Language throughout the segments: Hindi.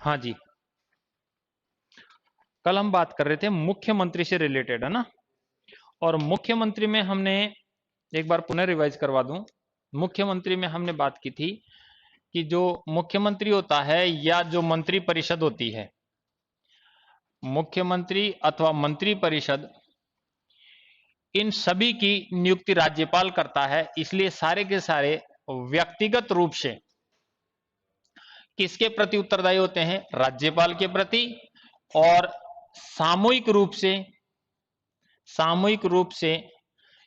हाँ जी, कल हम बात कर रहे थे मुख्यमंत्री से रिलेटेड, है ना। और मुख्यमंत्री में हमने एक बार पुनः रिवाइज करवा दूं। मुख्यमंत्री में हमने बात की थी कि जो मुख्यमंत्री होता है या जो मंत्री परिषद होती है, मुख्यमंत्री अथवा मंत्री परिषद, इन सभी की नियुक्ति राज्यपाल करता है। इसलिए सारे के सारे व्यक्तिगत रूप से किसके प्रति उत्तरदायी होते हैं? राज्यपाल के प्रति। और सामूहिक रूप से, सामूहिक रूप से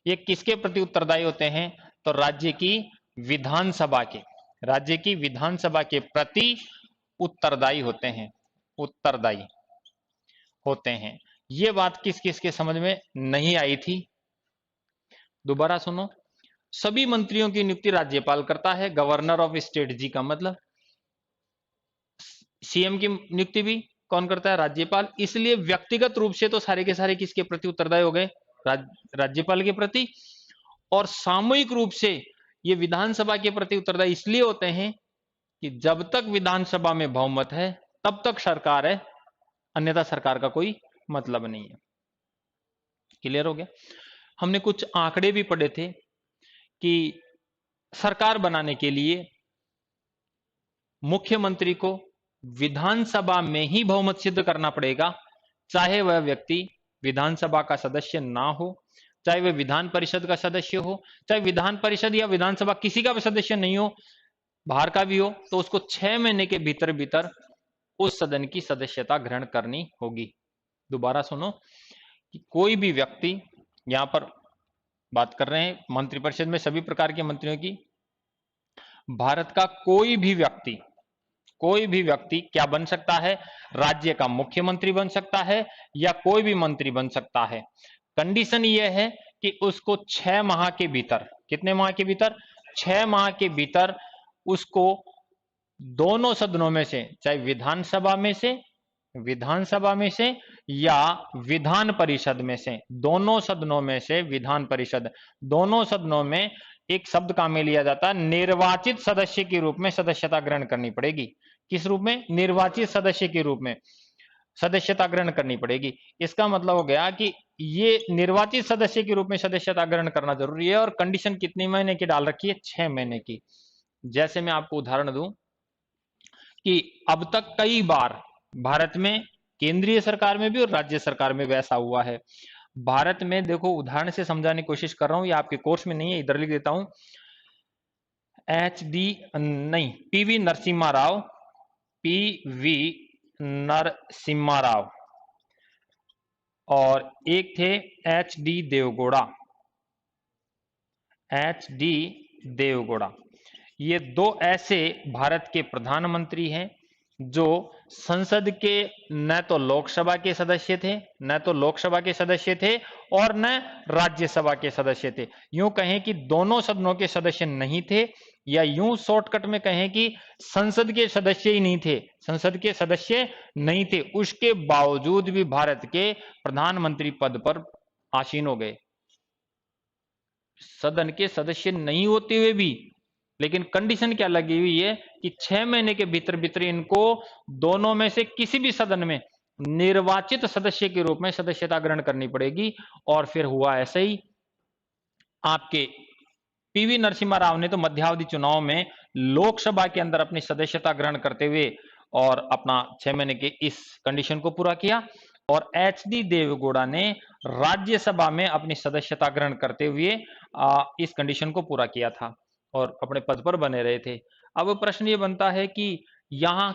ये किसके प्रति उत्तरदायी होते हैं? तो राज्य की विधानसभा के, राज्य की विधानसभा के प्रति उत्तरदायी होते हैं, उत्तरदायी होते हैं। ये बात किस किस के समझ में नहीं आई थी? दोबारा सुनो। सभी मंत्रियों की नियुक्ति राज्यपाल करता है, गवर्नर ऑफ स्टेट जी का मतलब। सीएम की नियुक्ति भी कौन करता है? राज्यपाल। इसलिए व्यक्तिगत रूप से तो सारे के सारे किसके प्रति उत्तरदायी हो गए? राज्यपाल के प्रति। और सामूहिक रूप से ये विधानसभा के प्रति उत्तरदायी इसलिए होते हैं कि जब तक विधानसभा में बहुमत है तब तक सरकार है, अन्यथा सरकार का कोई मतलब नहीं है। क्लियर हो गया? हमने कुछ आंकड़े भी पढ़े थे कि सरकार बनाने के लिए मुख्यमंत्री को विधानसभा में ही बहुमत सिद्ध करना पड़ेगा, चाहे वह व्यक्ति विधानसभा का सदस्य ना हो, चाहे वह विधान परिषद का सदस्य हो, चाहे विधान परिषद या विधानसभा किसी का भी सदस्य नहीं हो, बाहर का भी हो, तो उसको 6 महीने के भीतर भीतर उस सदन की सदस्यता ग्रहण करनी होगी। दोबारा सुनो कि कोई भी व्यक्ति, यहां पर बात कर रहे हैं मंत्रिपरिषद में सभी प्रकार के मंत्रियों की, भारत का कोई भी व्यक्ति, कोई भी व्यक्ति क्या बन सकता है? राज्य का मुख्यमंत्री बन सकता है या कोई भी मंत्री बन सकता है। कंडीशन यह है कि उसको 6 माह के भीतर, कितने माह के भीतर? 6 माह के भीतर उसको दोनों सदनों में से, चाहे विधानसभा में से या विधान परिषद में से, दोनों सदनों में से, विधान परिषद दोनों सदनों में एक शब्द काम में लिया जाता है, निर्वाचित सदस्य के रूप में सदस्यता ग्रहण करनी पड़ेगी। किस रूप में? निर्वाचित सदस्य के रूप में सदस्यता ग्रहण करनी पड़ेगी। इसका मतलब हो गया कि ये निर्वाचित सदस्य के रूप में सदस्यता ग्रहण करना जरूरी है। और कंडीशन कितने महीने की डाल रखी है? 6 महीने की। जैसे मैं आपको उदाहरण दूं कि अब तक कई बार भारत में केंद्रीय सरकार में भी और राज्य सरकार में वैसा हुआ है। भारत में देखो, उदाहरण से समझाने की कोशिश कर रहा हूं, ये आपके कोर्स में नहीं है, इधर लिख देता हूं। पीवी नरसिम्हा राव, पीवी नरसिम्हा राव, और एक थे एच डी देवगौड़ा, एच डी देवगौड़ा। ये दो ऐसे भारत के प्रधानमंत्री हैं जो संसद के न तो लोकसभा के सदस्य थे, न तो लोकसभा के सदस्य थे और न राज्यसभा के सदस्य थे। यूं कहें कि दोनों सदनों के सदस्य नहीं थे, या यूं शॉर्टकट में कहें कि संसद के सदस्य ही नहीं थे, संसद के सदस्य नहीं थे, उसके बावजूद भी भारत के प्रधानमंत्री पद पर आसीन हो गए। सदन के सदस्य नहीं होते हुए भी, लेकिन कंडीशन क्या लगी हुई है कि 6 महीने के भीतर भीतर इनको दोनों में से किसी भी सदन में निर्वाचित सदस्य के रूप में सदस्यता ग्रहण करनी पड़ेगी। और फिर हुआ ऐसे ही। आपके पीवी नरसिम्हा राव ने तो मध्यावधि चुनाव में लोकसभा के अंदर अपनी सदस्यता ग्रहण करते हुए और अपना 6 महीने के इस कंडीशन को पूरा किया, और एच डी देवगौड़ा ने राज्यसभा में अपनी सदस्यता ग्रहण करते हुए इस कंडीशन को पूरा किया था और अपने पद पर बने रहे थे। अब प्रश्न ये बनता है कि यहां,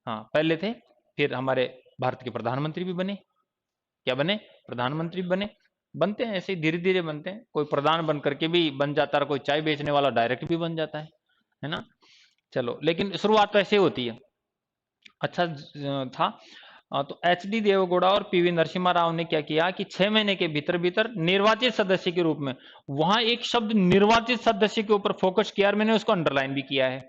हाँ पहले थे, फिर हमारे भारत के प्रधानमंत्री भी बने। क्या बने? प्रधानमंत्री बने। बनते हैं ऐसे ही, धीरे धीरे बनते हैं। कोई प्रधान बन करके भी बन जाता है, कोई चाय बेचने वाला डायरेक्ट भी बन जाता है ना। चलो, लेकिन शुरुआत तो ऐसे होती है। अच्छा था। तो एच डी देवगौड़ा और पीवी नरसिम्हा राव ने क्या किया कि 6 महीने के भीतर भीतर निर्वाचित सदस्य के रूप में, वहां एक शब्द निर्वाचित सदस्य के ऊपर फोकस किया और मैंने उसको अंडरलाइन भी किया है।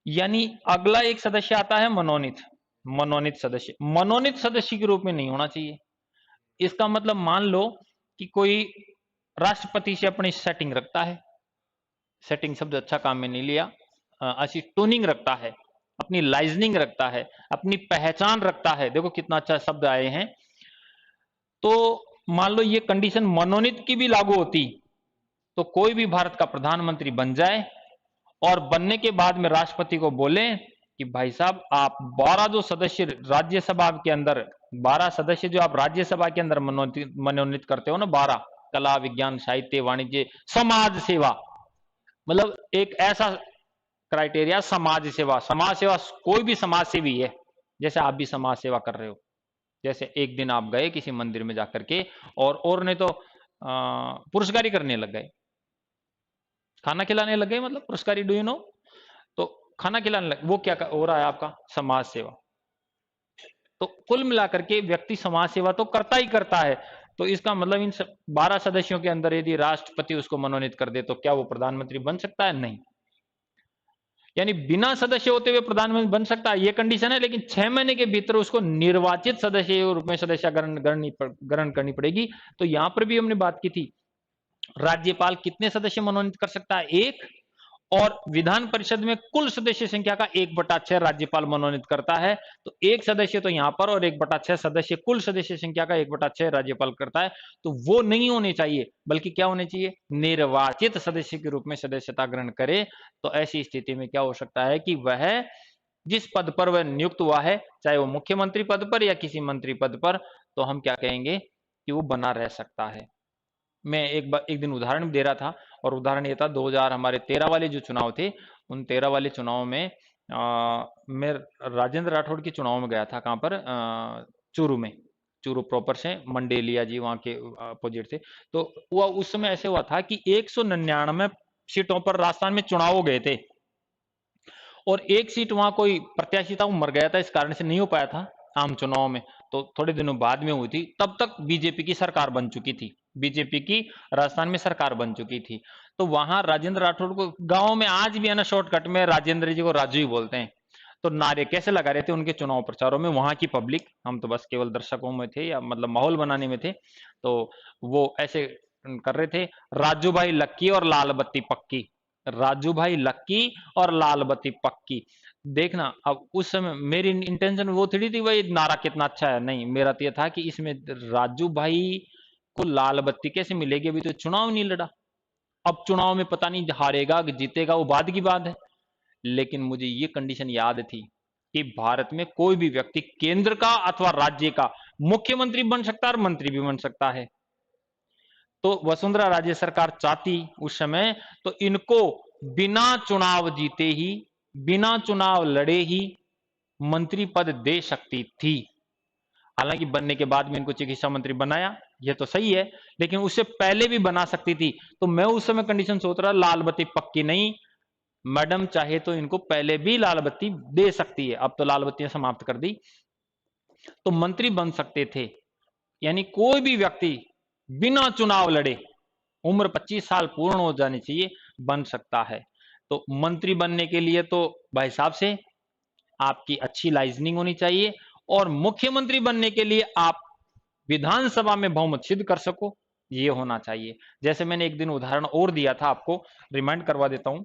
यानी अगला एक सदस्य आता है मनोनीत, मनोनीत सदस्य, मनोनीत सदस्य के रूप में नहीं होना चाहिए। इसका मतलब मान लो कि कोई राष्ट्रपति से अपनी सेटिंग रखता है, सेटिंग शब्द अच्छा काम में नहीं लिया, ऐसी टोनिंग रखता है, अपनी लाइजनिंग रखता है, अपनी पहचान रखता है। देखो कितना अच्छा शब्द आए हैं। तो मान लो ये कंडीशन मनोनीत की भी लागू होती, तो कोई भी भारत का प्रधानमंत्री बन जाए और बनने के बाद में राष्ट्रपति को बोले कि भाई साहब आप 12 जो सदस्य राज्यसभा के अंदर, 12 सदस्य जो आप राज्यसभा के अंदर मनोनीत करते हो ना, 12, कला, विज्ञान, साहित्य, वाणिज्य, समाज सेवा, मतलब एक ऐसा क्राइटेरिया, समाज सेवा। समाज सेवा कोई भी समाज सेवी है, जैसे आप भी समाज सेवा कर रहे हो। जैसे एक दिन आप गए किसी मंदिर में जाकर के और ने तो पुरस्कारी करने लग गए, खाना खिलाने लग गए, मतलब पुरस्कारी, डू यू नो? तो खाना खिलाने लग, वो क्या हो रहा है आपका? समाज सेवा। तो कुल मिलाकर के व्यक्ति समाज सेवा तो करता ही करता है। तो इसका मतलब इन 12 सदस्यों के अंदर यदि राष्ट्रपति उसको मनोनीत कर दे तो क्या वो प्रधानमंत्री बन सकता है? नहीं। यानी बिना सदस्य होते हुए प्रधानमंत्री बन सकता है, ये कंडीशन है, लेकिन 6 महीने के भीतर उसको निर्वाचित सदस्य के रूप में सदस्य ग्रहण करनी पड़ेगी। तो यहां पर भी हमने बात की थी, राज्यपाल कितने सदस्य मनोनीत कर सकता है? 1। और विधान परिषद में कुल सदस्य संख्या का 1/6 राज्यपाल मनोनीत करता है। तो 1 सदस्य तो यहां पर और 1/6 सदस्य, कुल सदस्य संख्या का 1/6 राज्यपाल करता है। तो वो नहीं होने चाहिए, बल्कि क्या होने चाहिए? निर्वाचित सदस्य के रूप में सदस्यता ग्रहण करे। तो ऐसी स्थिति में क्या हो सकता है कि वह जिस पद पर वह नियुक्त हुआ है, चाहे वो मुख्यमंत्री पद पर या किसी मंत्री पद पर, तो हम क्या कहेंगे कि वो बना रह सकता है। मैं एक दिन उदाहरण दे रहा था, और उदाहरण ये था 2000 हमारे 13 वाले जो चुनाव थे, उन 13 वाले चुनाव में मैं राजेंद्र राठौड़ के चुनाव में गया था। कहाँ पर? चूरू में। चूरू प्रॉपर से मंडेलिया जी वहाँ के अपोजिट थे। तो वो उस समय ऐसे हुआ था कि 199 सीटों पर राजस्थान में चुनाव हो गए थे, और एक सीट वहां कोई प्रत्याशी था, वो मर गया था, इस कारण से नहीं हो पाया था आम चुनाव में। तो थोड़े दिनों बाद में हुई थी, तब तक बीजेपी की सरकार बन चुकी थी, बीजेपी की राजस्थान में सरकार बन चुकी थी। तो वहां राजेंद्र राठौड़ को गांव में आज भी है ना, शॉर्टकट में राजेंद्र जी को राजू ही बोलते हैं। तो नारे कैसे लगा रहे थे उनके चुनाव प्रचारों में वहां की पब्लिक, हम तो बस केवल दर्शकों में थे, या मतलब माहौल बनाने में थे। तो वो ऐसे कर रहे थे, राजू भाई लक्की और लाल बत्ती पक्की, राजू भाई लक्की और लाल बत्ती पक्की। देखना, अब उस समय मेरी इंटेंशन वो थोड़ी थी भाई नारा कितना अच्छा है, नहीं, मेरा तो यह था कि इसमें राजू भाई को लाल बत्ती कैसे मिलेगी, अभी तो चुनाव नहीं लड़ा। अब चुनाव में पता नहीं हारेगा कि जीतेगा, वो बाद की बात है। लेकिन मुझे ये कंडीशन याद थी कि भारत में कोई भी व्यक्ति केंद्र का अथवा राज्य का मुख्यमंत्री बन सकता है और मंत्री भी बन सकता है। तो वसुंधरा राजे सरकार चाहती उस समय, तो इनको बिना चुनाव जीते ही, बिना चुनाव लड़े ही मंत्री पद दे सकती थी। हालांकि बनने के बाद में इनको चिकित्सा मंत्री बनाया, यह तो सही है, लेकिन उससे पहले भी बना सकती थी। तो मैं उस समय कंडीशन सोच रहा, लाल बत्ती पक्की नहीं, मैडम चाहे तो इनको पहले भी लाल बत्ती दे सकती है। अब तो लाल बत्तियां समाप्त कर दी, तो मंत्री बन सकते थे। यानी कोई भी व्यक्ति बिना चुनाव लड़े, उम्र 25 साल पूर्ण हो जानी चाहिए, बन सकता है। तो मंत्री बनने के लिए तो भाई साहब से आपकी अच्छी लाइजनिंग होनी चाहिए, और मुख्यमंत्री बनने के लिए आप विधानसभा में बहुमत सिद्ध कर सको, ये होना चाहिए। जैसे मैंने एक दिन उदाहरण और दिया था, आपको रिमाइंड करवा देता हूं।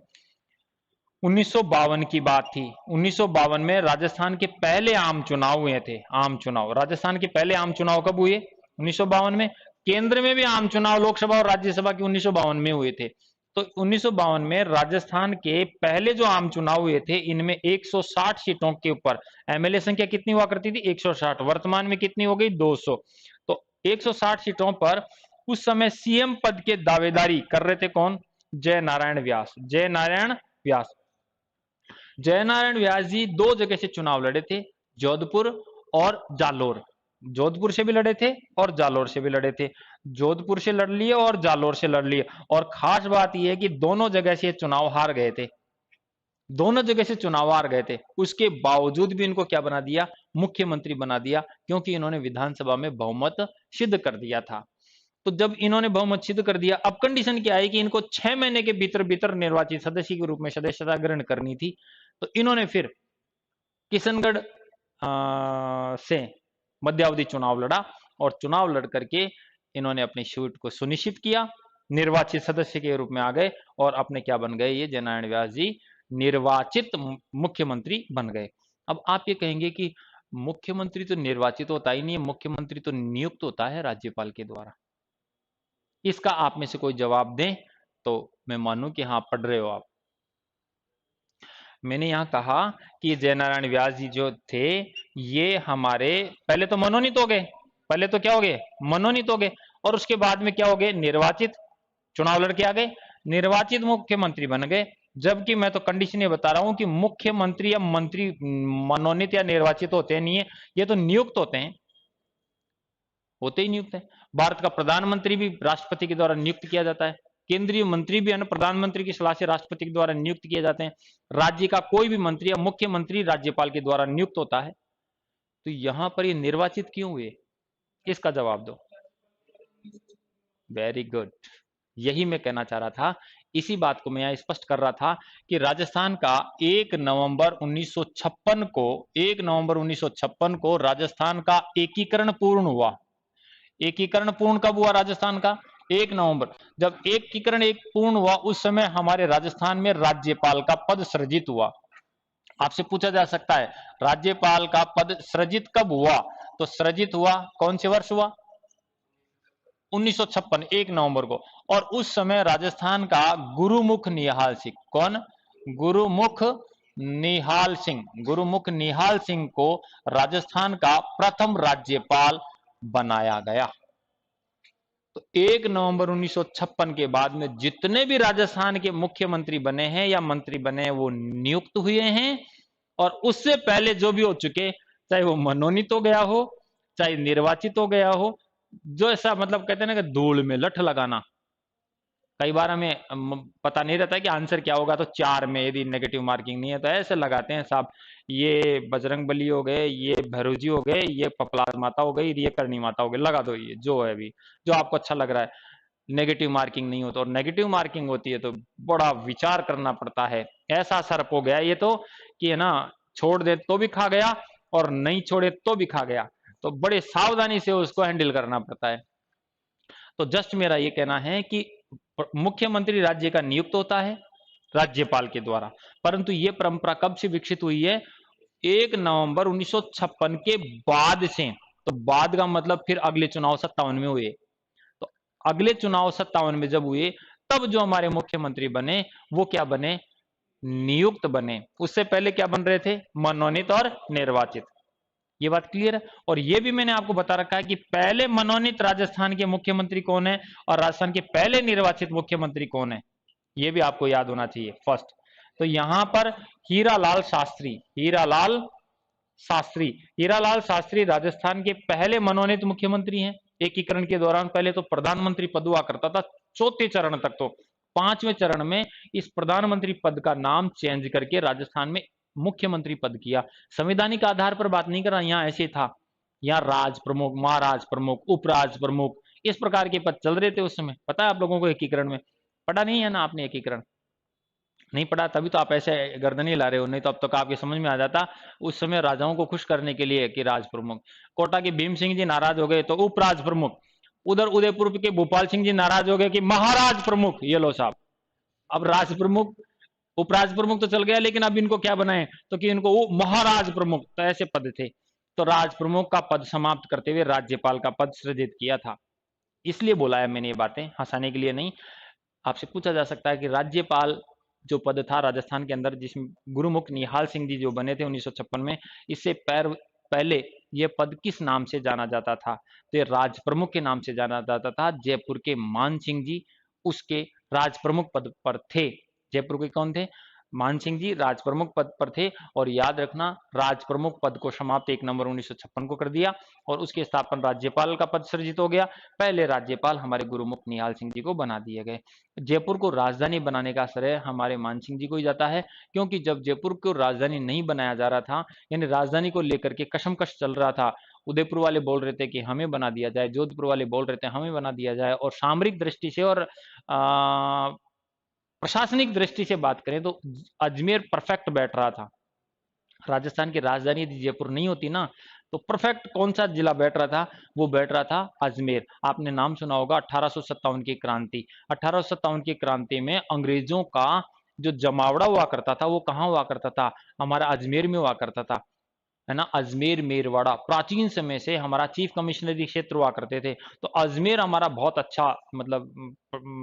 1952 की बात थी। 1952 में राजस्थान के पहले आम चुनाव हुए थे। आम चुनाव, राजस्थान के पहले आम चुनाव कब हुए? 1952 में। केंद्र में भी आम चुनाव लोकसभा और राज्यसभा के 1952 में हुए थे। तो 1952 में राजस्थान के पहले जो आम चुनाव हुए थे, इनमें 160 सीटों के ऊपर एमएलए संख्या कितनी हुआ करती थी? 160। वर्तमान में कितनी हो गई? 200। तो 160 सीटों पर उस समय सीएम पद के दावेदारी कर रहे थे कौन? जय नारायण व्यास। जय नारायण व्यास। जयनारायण व्यास जी 2 जगह से चुनाव लड़े थे, जोधपुर और जालोर। जोधपुर से भी लड़े थे और जालोर से भी लड़े थे। जोधपुर से लड़ लिए और जालोर से लड़ लिए, और खास बात यह है कि दोनों जगह से चुनाव हार गए थे। दोनों जगह से चुनाव हार गए थे, उसके बावजूद भी इनको क्या बना दिया? मुख्यमंत्री बना दिया, क्योंकि इन्होंने विधानसभा में बहुमत सिद्ध कर दिया था। तो जब इन्होंने बहुमत सिद्ध कर दिया, अब कंडीशन क्या है कि इनको 6 महीने के भीतर भीतर निर्वाचित सदस्य के रूप में सदस्यता ग्रहण करनी थी। तो इन्होंने फिर किशनगढ़ से मध्यावधि चुनाव लड़ा, और चुनाव लड़ करके इन्होंने अपनी सीट को सुनिश्चित किया, निर्वाचित सदस्य के रूप में आ गए, और अपने क्या बन गए? ये जयनारायण व्यास जी निर्वाचित मुख्यमंत्री बन गए। अब आप ये कहेंगे कि मुख्यमंत्री तो निर्वाचित होता ही नहीं है, मुख्यमंत्री तो नियुक्त होता है राज्यपाल के द्वारा। इसका आप में से कोई जवाब दें तो मैं मानूं कि हाँ पढ़ रहे हो आप। मैंने यहां कहा कि जयनारायण व्यास जी जो थे ये हमारे पहले तो मनोनीत हो गए, पहले तो क्या हो गए, मनोनीत हो गए, और उसके बाद में क्या हो गए, निर्वाचित, चुनाव लड़के आ गए, निर्वाचित मुख्यमंत्री बन गए। जबकि मैं तो कंडीशन ये बता रहा हूं कि मुख्यमंत्री या मंत्री मनोनीत या निर्वाचित होते नहीं है, ये तो नियुक्त होते हैं, होते ही नियुक्त है। भारत का प्रधानमंत्री भी राष्ट्रपति के द्वारा नियुक्त किया जाता है, केंद्रीय मंत्री भी प्रधानमंत्री की सलाह से राष्ट्रपति के द्वारा नियुक्त किए जाते हैं, राज्य का कोई भी मंत्री या मुख्यमंत्री राज्यपाल के द्वारा नियुक्त होता है। तो यहां पर ये निर्वाचित क्यों हुए, इसका जवाब दो। वेरी गुड, यही मैं कहना चाह रहा था, इसी बात को मैं यहां स्पष्ट कर रहा था कि राजस्थान का 1 नवंबर 1956 को 1 नवंबर 1956 को राजस्थान का एकीकरण पूर्ण हुआ। एकीकरण पूर्ण कब हुआ राजस्थान का, 1 नवंबर। जब एकीकरण एक पूर्ण हुआ उस समय हमारे राजस्थान में राज्यपाल का पद सृजित हुआ। आपसे पूछा जा सकता है राज्यपाल का पद सृजित कब हुआ, तो सृजित हुआ कौन से वर्ष हुआ, 1956, 1 नवंबर को। और उस समय राजस्थान का गुरुमुख निहाल सिंह, कौन, गुरुमुख निहाल सिंह, गुरुमुख निहाल सिंह को राजस्थान का प्रथम राज्यपाल बनाया गया। तो 1 नवंबर 1956 के बाद में जितने भी राजस्थान के मुख्यमंत्री बने हैं या मंत्री बने हैं वो नियुक्त हुए हैं, और उससे पहले जो भी हो चुके, चाहे वो मनोनीत हो गया हो चाहे निर्वाचित हो गया हो, जो ऐसा मतलब कहते हैं ना कि धूल में लठ लगाना, कई बार हमें पता नहीं रहता है कि आंसर क्या होगा, तो 4 में यदि नेगेटिव मार्किंग नहीं है तो ऐसे लगाते हैं साहब, ये बजरंग बली हो गए, ये भैरव जी हो गए, ये पपलाज माता हो गई, ये करनी माता हो गई, लगा दो ये जो है अभी जो आपको अच्छा लग रहा है। नेगेटिव मार्किंग नहीं होता, और नेगेटिव मार्किंग होती है तो बड़ा विचार करना पड़ता है। ऐसा सर्प हो गया ये तो कि है ना, छोड़ दे तो भी खा गया और नहीं छोड़े तो भी खा गया, तो बड़े सावधानी से उसको हैंडल करना पड़ता है। तो जस्ट मेरा ये कहना है कि मुख्यमंत्री राज्य का नियुक्त होता है राज्यपाल के द्वारा, परंतु ये परंपरा कब से विकसित हुई है, 1 नवंबर 1956 के बाद से। तो बाद का मतलब फिर अगले चुनाव 57 में हुए, तो अगले चुनाव 57 में जब हुए तब जो हमारे मुख्यमंत्री बने वो क्या बने, नियुक्त बने। उससे पहले क्या बन रहे थे, मनोनीत और निर्वाचित। ये बात क्लियर है। और ये भी मैंने आपको बता रखा है कि पहले मनोनीत राजस्थान के मुख्यमंत्री कौन है और राजस्थान के पहले निर्वाचित मुख्यमंत्री कौन है, ये भी आपको याद होना चाहिए फर्स्ट। तो यहां पर हीरालाल शास्त्री, हीरालाल शास्त्री, हीरालाल शास्त्री राजस्थान के पहले मनोनीत मुख्यमंत्री हैं। एकीकरण के दौरान पहले तो प्रधानमंत्री पद हुआ करता था, चौथे चरण तक, तो 5वें चरण में इस प्रधानमंत्री पद का नाम चेंज करके राजस्थान में मुख्यमंत्री पद किया। संवैधानिक आधार पर बात नहीं कर रहा, यहाँ ऐसे था, यहाँ राज प्रमुख, महाराज प्रमुख, उपराज प्रमुख, इस प्रकार के पद चल रहे थे उस समय। पता है आप लोगों को एकीकरण में, पढ़ा नहीं है ना आपने, एकीकरण नहीं पढ़ा तभी तो आप ऐसे गर्दन ही ला रहे हो, नहीं तो अब तक आपके समझ में आ जाता। उस समय राजाओं को खुश करने के लिए कि राज प्रमुख, कोटा के भीम सिंह जी नाराज हो गए तो उपराज प्रमुख, उधर उदयपुर के भोपाल सिंह जी नाराज हो गए कि महाराज प्रमुख, ये लो साहब। अब राज प्रमुख, उपराज प्रमुख तो चल गया, लेकिन अब इनको क्या बनाए, तो कि इनको महाराज प्रमुख, तो ऐसे पद थे। तो राज प्रमुख का पद समाप्त करते हुए राज्यपाल का पद सृजित किया था। इसलिए बोला है मैंने ये बातें, हंसाने के लिए नहीं। आपसे पूछा जा सकता है कि राज्यपाल जो पद था राजस्थान के अंदर, जिसमें गुरुमुख निहाल सिंह जी जो बने थे 1956 में, इससे पहले ये पद किस नाम से जाना जाता था, तो ये राज प्रमुख के नाम से जाना जाता था। जयपुर के मान सिंह जी उसके राज प्रमुख पद पर थे। जयपुर के कौन थे, मान सिंह जी राज प्रमुख पद पर थे। और याद रखना, राज प्रमुख पद को समाप्त 1 नवंबर 1956 को कर दिया और उसके स्थापन राज्यपाल का पद सृजित हो गया। पहले राज्यपाल हमारे गुरुमुख निहाल सिंह जी को बना दिए गए। जयपुर को राजधानी बनाने का श्रेय हमारे मान सिंह जी को ही जाता है, क्योंकि जब जयपुर को राजधानी नहीं बनाया जा रहा था, यानी राजधानी को लेकर के कशमकश चल रहा था, उदयपुर वाले बोल रहे थे कि हमें बना दिया जाए, जोधपुर वाले बोल रहे थे हमें बना दिया जाए, और सामरिक दृष्टि से और प्रशासनिक दृष्टि से बात करें तो अजमेर परफेक्ट बैठ रहा था। राजस्थान की राजधानी यदि जयपुर नहीं होती ना, तो परफेक्ट कौन सा जिला बैठ रहा था, वो बैठ रहा था अजमेर। आपने नाम सुना होगा 1857 की क्रांति। 1857 की क्रांति में अंग्रेजों का जो जमावड़ा हुआ करता था वो कहाँ हुआ करता था? हमारा अजमेर में हुआ करता था, है ना। अजमेर मेरवाड़ा प्राचीन समय से हमारा चीफ कमिश्नरी क्षेत्र हुआ करते थे। तो अजमेर हमारा बहुत अच्छा मतलब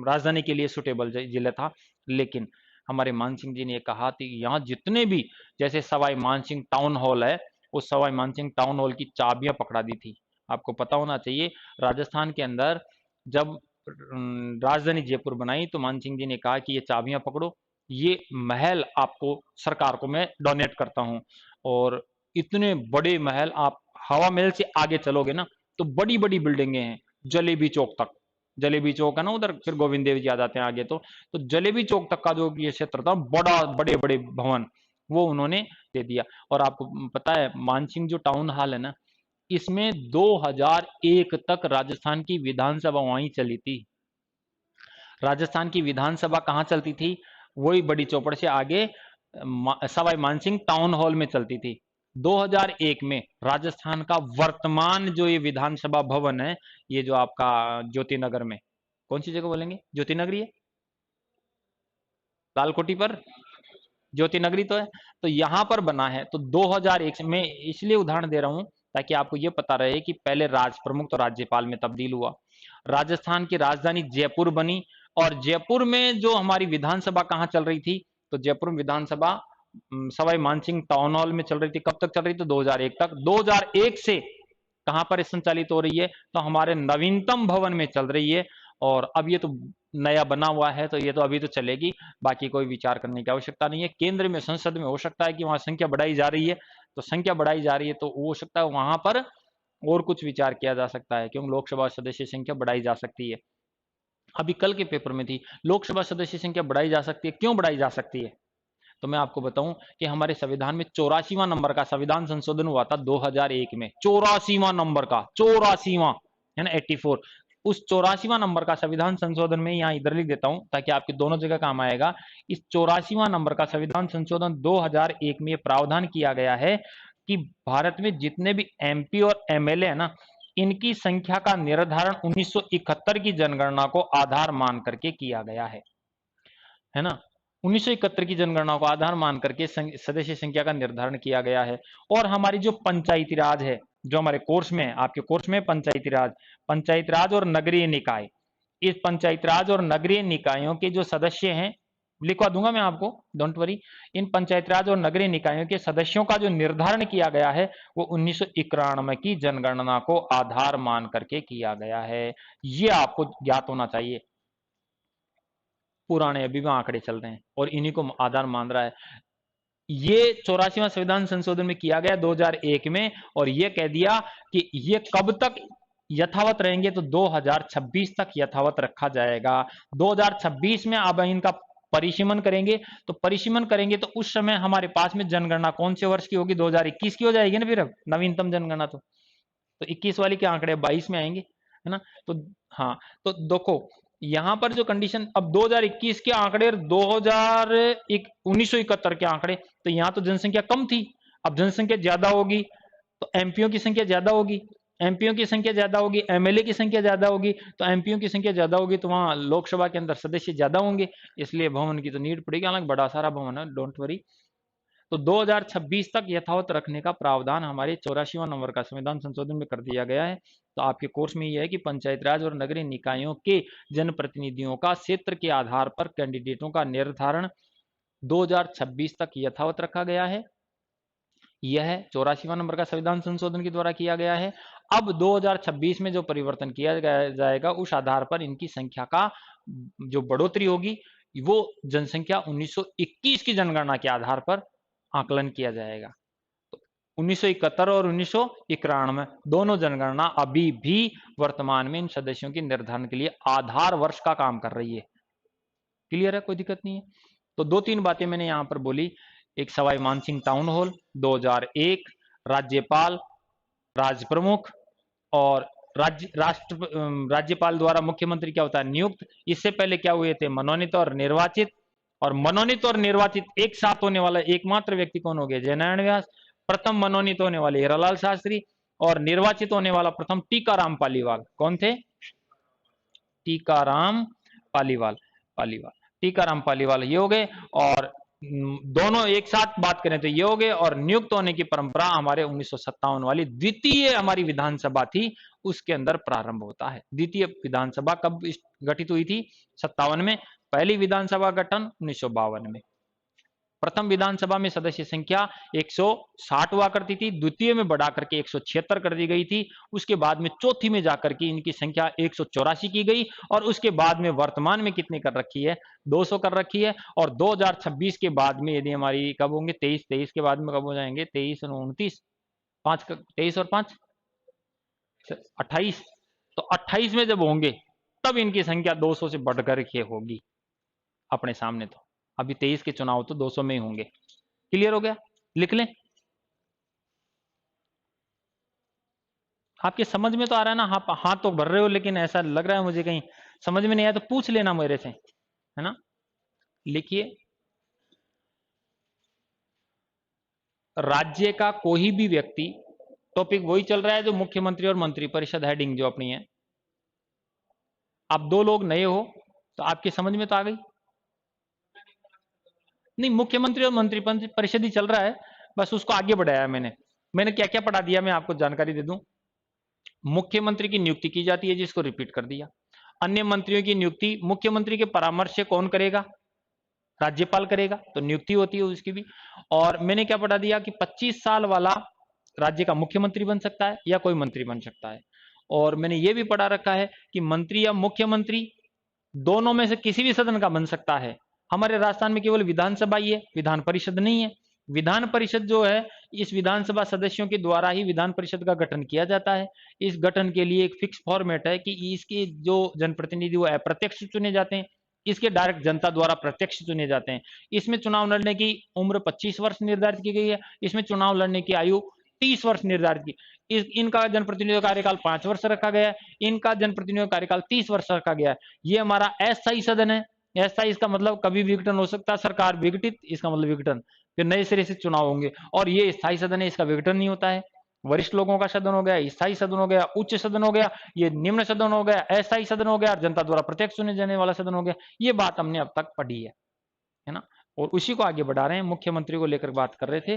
राजधानी के लिए सुटेबल जिला था। लेकिन हमारे मान सिंह जी ने कहा कि यहाँ जितने भी, जैसे सवाई मानसिंह टाउन हॉल है, उस सवाई मानसिंह टाउन हॉल की चाबियां पकड़ा दी थी। आपको पता होना चाहिए, राजस्थान के अंदर जब राजधानी जयपुर बनाई तो मान सिंह जी ने कहा कि ये चाबियां पकड़ो, ये महल आपको सरकार को मैं डोनेट करता हूँ। और इतने बड़े महल, आप हवा महल से आगे चलोगे ना तो बड़ी बड़ी बिल्डिंगे हैं, जलेबी चौक तक। जलेबी चौक है ना उधर, फिर गोविंद देव जी आ जाते हैं आगे। तो जलेबी चौक तक का जो ये क्षेत्र था, बड़ा बड़े बड़े भवन वो उन्होंने दे दिया। और आपको पता है मानसिंह जो टाउन हॉल है ना, इसमें 2001 तक राजस्थान की विधानसभा वहीं चली थी। राजस्थान की विधानसभा कहाँ चलती थी? वही बड़ी चौपड़ से आगे सवाई मानसिंह टाउन हॉल में चलती थी। 2001 में राजस्थान का वर्तमान जो ये विधानसभा भवन है, ये जो आपका ज्योति नगर में, कौन सी जगह बोलेंगे, ज्योति नगरी है, लालकोटी पर ज्योति नगरी तो है। तो यहां पर बना है। तो 2001 में इसलिए उदाहरण दे रहा हूं ताकि आपको यह पता रहे कि पहले राज प्रमुख तो राज्यपाल में तब्दील हुआ। राजस्थान की राजधानी जयपुर बनी, और जयपुर में जो हमारी विधानसभा कहां चल रही थी? तो जयपुर में विधानसभा सवाई मानसिंह टाउन हॉल में चल रही थी। कब तक चल रही थी? 2001 तक। 2001 से कहां पर संचालित हो रही है? तो हमारे नवीनतम भवन में चल रही है। और अब ये तो नया बना हुआ है, तो ये तो अभी तो चलेगी, बाकी कोई विचार करने की आवश्यकता नहीं है। केंद्र में, संसद में हो सकता है कि वहां संख्या बढ़ाई जा रही है, तो संख्या बढ़ाई जा रही है तो हो सकता है वहां पर और कुछ विचार किया जा सकता है, क्योंकि लोकसभा सदस्य संख्या बढ़ाई जा सकती है। अभी कल के पेपर में थी, लोकसभा सदस्य संख्या बढ़ाई जा सकती है, क्यों बढ़ाई जा सकती है? तो मैं आपको बताऊं कि हमारे संविधान में 84वां नंबर का संविधान संशोधन हुआ था 2001 में। 84वां नंबर का, 84वां, है ना, 84। उस 84वां नंबर का संविधान संशोधन में यहां इधर लिख देता हूं ताकि आपके दोनों जगह काम आएगा। इस 84वां नंबर का संविधान संशोधन 2001 में प्रावधान किया गया है कि भारत में जितने भी एमपी और एमएलए है ना, इनकी संख्या का निर्धारण 1971 की जनगणना को आधार मान करके किया गया है ना। 1971 की जनगणना को आधार मान करके सदस्य संख्या का निर्धारण किया गया है। और हमारी जो पंचायती राज है, जो हमारे कोर्स में, आपके कोर्स में पंचायती राज और नगरीय निकाय, इस पंचायती राज और नगरीय निकायों के जो सदस्य हैं, लिखवा दूंगा मैं आपको, डोंट वरी। इन पंचायती राज और नगरीय निकायों के सदस्यों का जो निर्धारण किया गया है वो 1991 की जनगणना को आधार मान करके किया गया है। ये आपको ज्ञात होना चाहिए। पुराने अभी भी आंकड़े चल रहे हैं और इन्हीं को आधार मान रहा है। ये 84वां संविधान संशोधन में किया गया 2001 में, और ये कह दिया कि ये कब तक यथावत रहेंगे? तो 2026 तक यथावत रखा जाएगा। 2026 में अब इनका परिसीमन करेंगे। तो परिसीमन करेंगे तो उस समय हमारे पास में जनगणना कौन से वर्ष की होगी? 2021 की हो जाएगी ना। फिर अब नवीनतम जनगणना तो 21 वाली के आंकड़े 22 में आएंगे, है ना। तो हाँ, तो देखो यहां पर जो कंडीशन, अब 2021 के आंकड़े और 1971 के आंकड़े, तो यहां तो जनसंख्या कम थी, अब जनसंख्या ज्यादा होगी तो एमपीओ की संख्या ज्यादा होगी, एमपीओ की संख्या ज्यादा होगी, एमएलए की संख्या ज्यादा होगी। तो एमपीओ की संख्या ज्यादा होगी तो वहां लोकसभा के अंदर सदस्य ज्यादा होंगे, इसलिए भवन की तो नीड पड़ेगी। हालांकि बड़ा सारा भवन है, डोंट वरी। तो 2026 तक यथावत रखने का प्रावधान हमारे 84वां नंबर का संविधान संशोधन में कर दिया गया है। तो आपके कोर्स में यह है कि पंचायत राज और नगरीय निकायों के जनप्रतिनिधियों का क्षेत्र के आधार पर कैंडिडेटों का निर्धारण 2026 तक यथावत रखा गया है। यह 84वां नंबर का संविधान संशोधन के द्वारा किया गया है। अब 2026 में जो परिवर्तन किया जाएगा उस आधार पर इनकी संख्या का जो बढ़ोतरी होगी वो जनसंख्या 1921 की जनगणना के आधार पर आकलन किया जाएगा। तो 1971 और 1991 दोनों जनगणना अभी भी वर्तमान में इन सदस्यों के निर्धारण के लिए आधार वर्ष का काम कर रही है। क्लियर है, कोई दिक्कत नहीं है। तो दो तीन बातें मैंने यहां पर बोली। एक सवाई मानसिंह टाउन हॉल 2001, राज्यपाल, राज प्रमुख, और राज्यपाल द्वारा मुख्यमंत्री क्या होता है? नियुक्त। इससे पहले क्या हुए थे? मनोनीत और निर्वाचित। और मनोनीत और निर्वाचित एक साथ होने वाला एकमात्र व्यक्ति कौन हो गया? जयनारायण व्यास। प्रथम मनोनीत होने वाले हीरालाल शास्त्री, और निर्वाचित होने वाला प्रथम टीकाराम पालीवाल। कौन थे? टीकाराम पालीवाल। पालीवाल टीकाराम पालीवाल ये हो गए, और दोनों एक साथ बात करें तो ये हो गए, और नियुक्त होने की परंपरा हमारे 1957 वाली द्वितीय हमारी विधानसभा थी उसके अंदर प्रारंभ होता है। द्वितीय विधानसभा कब गठित हुई थी? 57 में। पहली विधानसभा गठन 1952 में। प्रथम विधानसभा में सदस्य संख्या 160 हुआ करती थी, द्वितीय में बढ़ा करके 176 कर दी गई थी, उसके बाद में चौथी में जाकर के इनकी संख्या 184 की गई, और उसके बाद में वर्तमान में कितनी कर रखी है? 200 कर रखी है। और 2026 के बाद में यदि हमारी कब होंगे? 23 के बाद में कब हो जाएंगे? 23 और 29, 23 और 5 28। तो 28 में जब होंगे तब इनकी संख्या 200 से बढ़कर के होगी अपने सामने। तो अभी 23 के चुनाव तो 200 में ही होंगे। क्लियर हो गया? लिख लें। आपके समझ में तो आ रहा है ना? आप हाथ तो भर रहे हो, लेकिन ऐसा लग रहा है मुझे कहीं समझ में नहीं आया तो पूछ लेना मेरे से, है ना? लिखिए, राज्य का कोई भी व्यक्ति, टॉपिक वही चल रहा है जो मुख्यमंत्री और मंत्री परिषद हेडिंग जो अपनी है। आप दो लोग नए हो तो आपकी समझ में तो आ गई नहीं? मुख्यमंत्री और मंत्री परिषद ही चल रहा है, बस उसको आगे बढ़ाया मैंने क्या क्या पढ़ा दिया मैं आपको जानकारी दे दूं। मुख्यमंत्री की नियुक्ति की जाती है, जिसको रिपीट कर दिया। अन्य मंत्रियों की नियुक्ति मुख्यमंत्री के परामर्श से कौन करेगा? राज्यपाल करेगा, तो नियुक्ति होती है उसकी भी। और मैंने क्या पढ़ा दिया कि 25 साल वाला राज्य का मुख्यमंत्री बन सकता है या कोई मंत्री बन सकता है। और मैंने ये भी पढ़ा रखा है कि मंत्री या मुख्यमंत्री दोनों में से किसी भी सदन का बन सकता है। हमारे राजस्थान में केवल विधानसभा ही है, विधान परिषद नहीं है। विधान परिषद जो है, इस विधानसभा सदस्यों के द्वारा ही विधान परिषद का गठन किया जाता है। इस गठन के लिए एक फिक्स फॉर्मेट है कि इसके जो जनप्रतिनिधि वो अप्रत्यक्ष चुने जाते हैं, इसके डायरेक्ट जनता द्वारा प्रत्यक्ष चुने जाते हैं। इसमें चुनाव लड़ने की उम्र 25 वर्ष निर्धारित की गई है, इसमें चुनाव लड़ने की आयु 30 वर्ष निर्धारित की। इनका जनप्रतिनिधियों का कार्यकाल 5 वर्ष रखा गया है, इनका जनप्रतिनिधियों का कार्यकाल 30 वर्ष रखा गया है। ये हमारा अस्थायी सदन है। अस्थायी इसका मतलब कभी विघटन हो सकता है, सरकार विघटित, इसका मतलब विघटन, फिर नए सिरे से चुनाव होंगे। और ये स्थायी सदन है, इसका विघटन नहीं होता है। वरिष्ठ लोगों का सदन हो गया, स्थायी सदन हो गया, उच्च सदन हो गया, ये निम्न सदन हो गया, अस्थायी सदन हो गया, जनता द्वारा प्रत्यक्ष चुने जाने वाला सदन हो गया। ये बात हमने अब तक पढ़ी है ना? और उसी को आगे बढ़ा रहे हैं, मुख्यमंत्री को लेकर बात कर रहे थे।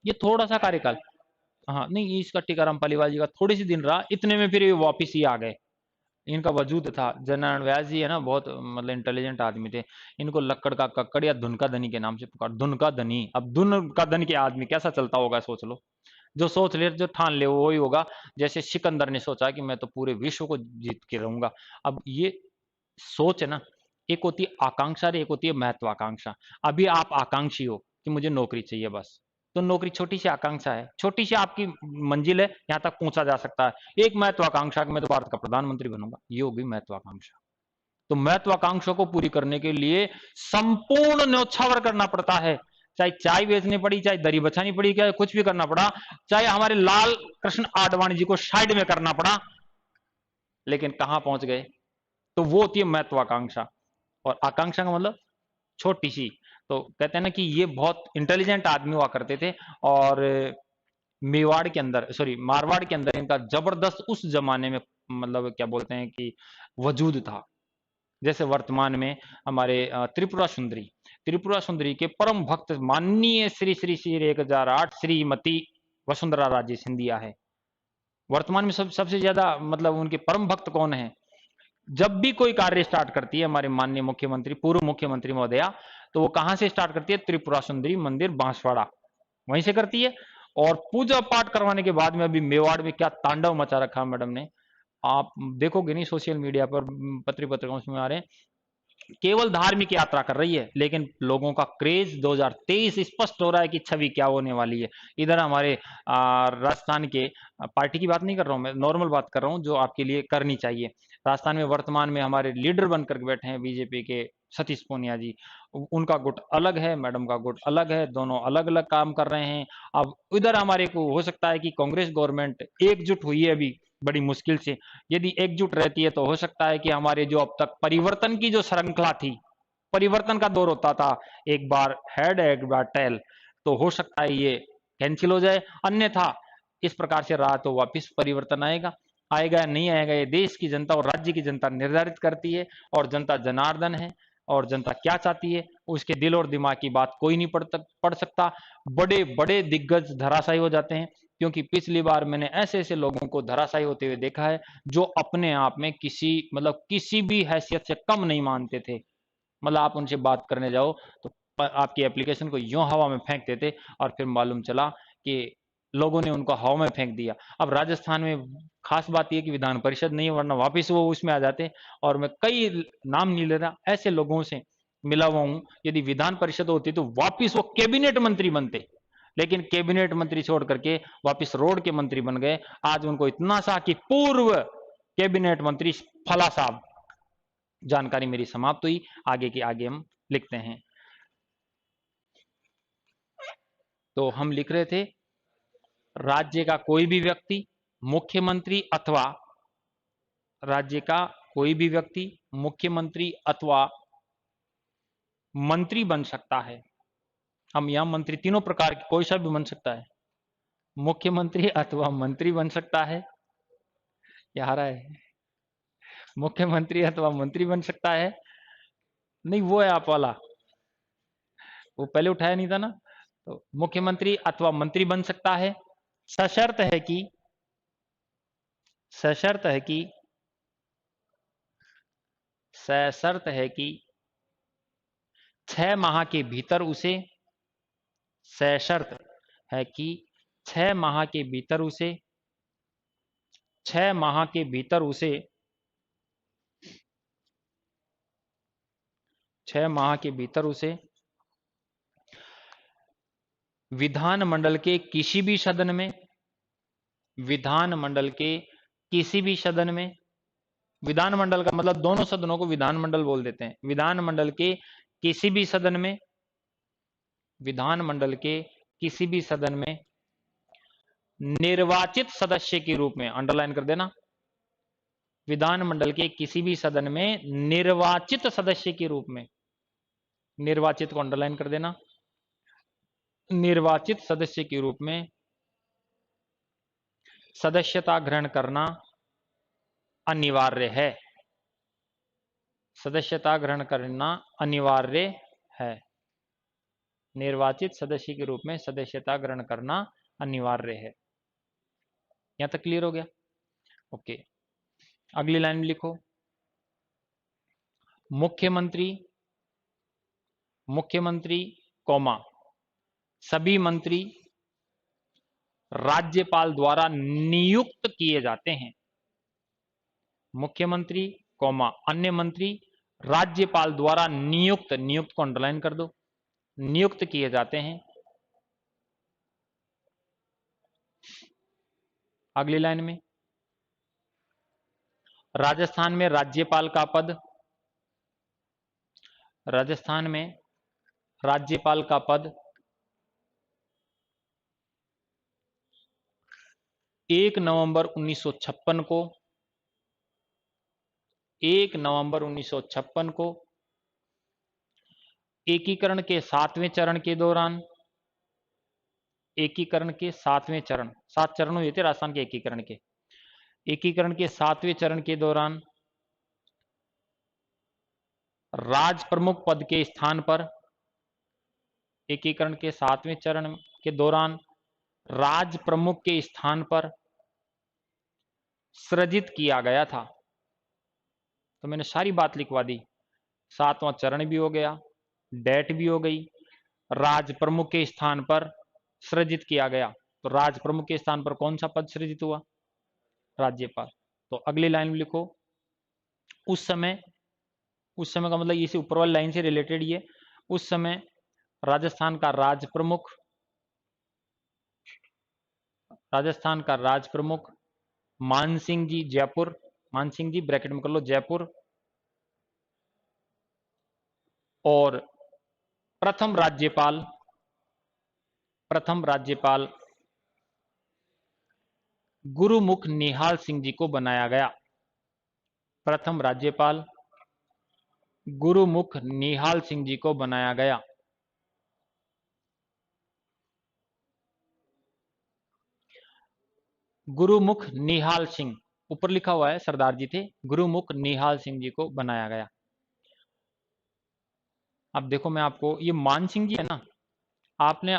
ये थोड़ा सा कार्यकाल, हाँ नहीं, इसका टीकाराम पालीवाल जी का थोड़ी सी दिन रहा, इतने में फिर ये वापिस ही आ गए। इनका वजूद था। जननारायण व्यास जी है ना, बहुत मतलब इंटेलिजेंट आदमी थे। इनको लक्कड़ का कक्कड़ या धुन का धनी के नाम से पुकार, धुन का धनी। अब धुन का धन के आदमी कैसा चलता होगा सोच लो। जो सोच ले, जो ठान ले, वो वही होगा। जैसे सिकंदर ने सोचा कि मैं तो पूरे विश्व को जीत के रहूंगा। अब ये सोच है ना, एक होती है आकांक्षा, एक होती है महत्वाकांक्षा। अभी आप आकांक्षी हो कि मुझे नौकरी चाहिए बस, तो नौकरी छोटी सी आकांक्षा है, छोटी सी आपकी मंजिल है, यहां तक पहुंचा जा सकता है। एक महत्वाकांक्षा कि मैं तो भारत का प्रधानमंत्री बनूंगा, ये होगी महत्वाकांक्षा। तो महत्वाकांक्षा को पूरी करने के लिए संपूर्ण न्योछावर करना पड़ता है। चाहे चाय बेचनी पड़ी, चाहे दरी बचानी पड़ी, चाहे कुछ भी करना पड़ा, चाहे हमारे लाल कृष्ण आडवाणी जी को साइड में करना पड़ा, लेकिन कहां पहुंच गए? तो वो होती है महत्वाकांक्षा। और आकांक्षा का मतलब छोटी सी। तो कहते हैं ना कि ये बहुत इंटेलिजेंट आदमी हुआ करते थे। और मेवाड़ के अंदर, सॉरी मारवाड़ के अंदर इनका जबरदस्त उस जमाने में मतलब क्या बोलते हैं कि वजूद था। जैसे वर्तमान में हमारे त्रिपुरा सुंदरी के परम भक्त माननीय श्री श्री श्री 1008 श्रीमती वसुंधरा राजे सिंधिया है। वर्तमान में सबसे ज्यादा मतलब उनके परम भक्त कौन है? जब भी कोई कार्य स्टार्ट करती है हमारे माननीय मुख्यमंत्री, पूर्व मुख्यमंत्री महोदया, तो वो कहां से स्टार्ट करती है? त्रिपुरा सुंदरी मंदिर बांसवाड़ा, वहीं से करती है। और पूजा पाठ करवाने के बाद में अभी मेवाड़ में क्या तांडव मचा रखा मैडम ने, आप देखोगे नहीं सोशल मीडिया पर, पत्रिकाओं में आ रहे हैं। केवल धार्मिक यात्रा कर रही है, लेकिन लोगों का क्रेज 2023 स्पष्ट हो रहा है कि छवि क्या होने वाली है। इधर हमारे राजस्थान के, पार्टी की बात नहीं कर रहा हूं मैं, नॉर्मल बात कर रहा हूं जो आपके लिए करनी चाहिए। राजस्थान में वर्तमान में हमारे लीडर बनकर बैठे हैं बीजेपी के सतीश पूनिया जी। उनका गुट अलग है, मैडम का गुट अलग है, दोनों अलग अलग काम कर रहे हैं। अब इधर हमारे को हो सकता है कि कांग्रेस गवर्नमेंट एकजुट हुई है अभी बड़ी मुश्किल से, यदि एकजुट रहती है तो हो सकता है कि हमारे जो अब तक परिवर्तन की जो श्रृंखला थी, परिवर्तन का दौर होता था, एक बार हेड एक बार टेल, तो हो सकता है ये कैंसिल हो जाए। अन्यथा इस प्रकार से रहा तो वापिस परिवर्तन आएगा। आएगा या नहीं आएगा ये देश की जनता और राज्य की जनता निर्धारित करती है, और जनता जनार्दन है, और जनता क्या चाहती है उसके दिल और दिमाग की बात कोई नहीं पढ़ सकता। बड़े बड़े दिग्गज धराशायी हो जाते हैं, क्योंकि पिछली बार मैंने ऐसे ऐसे लोगों को धराशायी होते हुए देखा है जो अपने आप में किसी भी हैसियत से कम नहीं मानते थे। मतलब आप उनसे बात करने जाओ तो आपकी एप्लीकेशन को यूं हवा में फेंक देते, और फिर मालूम चला कि लोगों ने उनको हवा में फेंक दिया। अब राजस्थान में खास बात यह कि विधान परिषद नहीं है, वरना वापिस वो उसमें आ जाते। और मैं कई नाम नहीं ले रहा, ऐसे लोगों से मिला हुआ हूं, यदि विधान परिषद होती तो वापिस वो कैबिनेट मंत्री बनते, लेकिन कैबिनेट मंत्री छोड़ करके वापिस रोड के मंत्री बन गए। आज उनको इतना सा कि पूर्व कैबिनेट मंत्री फला साहब। जानकारी मेरी समाप्त हुई, आगे की आगे हम लिखते हैं। तो हम लिख रहे थे राज्य का कोई भी व्यक्ति मुख्यमंत्री अथवा राज्य का कोई भी व्यक्ति मुख्यमंत्री अथवा मंत्री बन सकता है। हम यहां मंत्री तीनों प्रकार के कोई सा भी बन सकता है, मुख्यमंत्री अथवा मंत्री बन सकता है, यह आ रहा है, मुख्यमंत्री अथवा मंत्री बन सकता है। नहीं वो है आप वाला, वो पहले उठाया नहीं था ना। तो मुख्यमंत्री अथवा मंत्री बन सकता है, सशर्त है कि सशर्त है कि सशर्त है कि 6 माह के भीतर उसे सशर्त है कि 6 माह के भीतर उसे 6 माह के भीतर उसे 6 माह के भीतर उसे विधानमंडल के किसी भी सदन में विधानमंडल के किसी भी सदन में विधानमंडल का मतलब दोनों सदनों को विधानमंडल बोल देते हैं। विधानमंडल के किसी भी सदन में विधानमंडल के किसी भी सदन में निर्वाचित सदस्य के रूप में, अंडरलाइन कर देना, विधानमंडल के किसी भी सदन में निर्वाचित सदस्य के रूप में, निर्वाचित को अंडरलाइन कर देना, निर्वाचित सदस्य के रूप में सदस्यता ग्रहण करना अनिवार्य है। सदस्यता ग्रहण करना अनिवार्य है। निर्वाचित सदस्य के रूप में सदस्यता ग्रहण करना अनिवार्य है। यहां तक क्लियर हो गया? ओके, अगली लाइन में लिखो, मुख्यमंत्री मुख्यमंत्री कौमा सभी मंत्री राज्यपाल द्वारा नियुक्त किए जाते हैं। मुख्यमंत्री कौमा अन्य मंत्री राज्यपाल द्वारा नियुक्त, नियुक्त को अंडरलाइन कर दो, नियुक्त किए जाते हैं। अगली लाइन में, राजस्थान में राज्यपाल का पद, राजस्थान में राज्यपाल का पद 1 नवंबर 1956 को 1 नवंबर 1956 को एकीकरण के 7वें चरण के दौरान, एकीकरण के 7वें चरण, 7 चरण हुए थे राजस्थान के एकीकरण के, एकीकरण के 7वें चरण के दौरान राज प्रमुख पद के स्थान पर, एकीकरण के 7वें चरण के दौरान राज प्रमुख के स्थान पर सृजित किया गया था। तो मैंने सारी बात लिखवा दी, 7वां चरण भी हो गया, डेट भी हो गई, राज प्रमुख के स्थान पर सृजित किया गया। तो राज प्रमुख के स्थान पर कौन सा पद सृजित हुआ? राज्यपाल। तो अगली लाइन में लिखो, उस समय का मतलब इसी ऊपर वाली लाइन से रिलेटेड ये, उस समय राजस्थान का राज प्रमुख, राजस्थान का राज प्रमुख मानसिंह जी जयपुर, मानसिंह जी ब्रैकेट में कर लो जयपुर, और प्रथम राज्यपाल गुरुमुख निहाल सिंह जी को बनाया गया। प्रथम राज्यपाल गुरुमुख निहाल सिंह जी को बनाया गया। गुरुमुख निहाल सिंह, ऊपर लिखा हुआ है सरदार जी थे, गुरुमुख निहाल सिंह जी को बनाया गया। अब देखो मैं आपको, ये मान सिंह जी है ना, आपने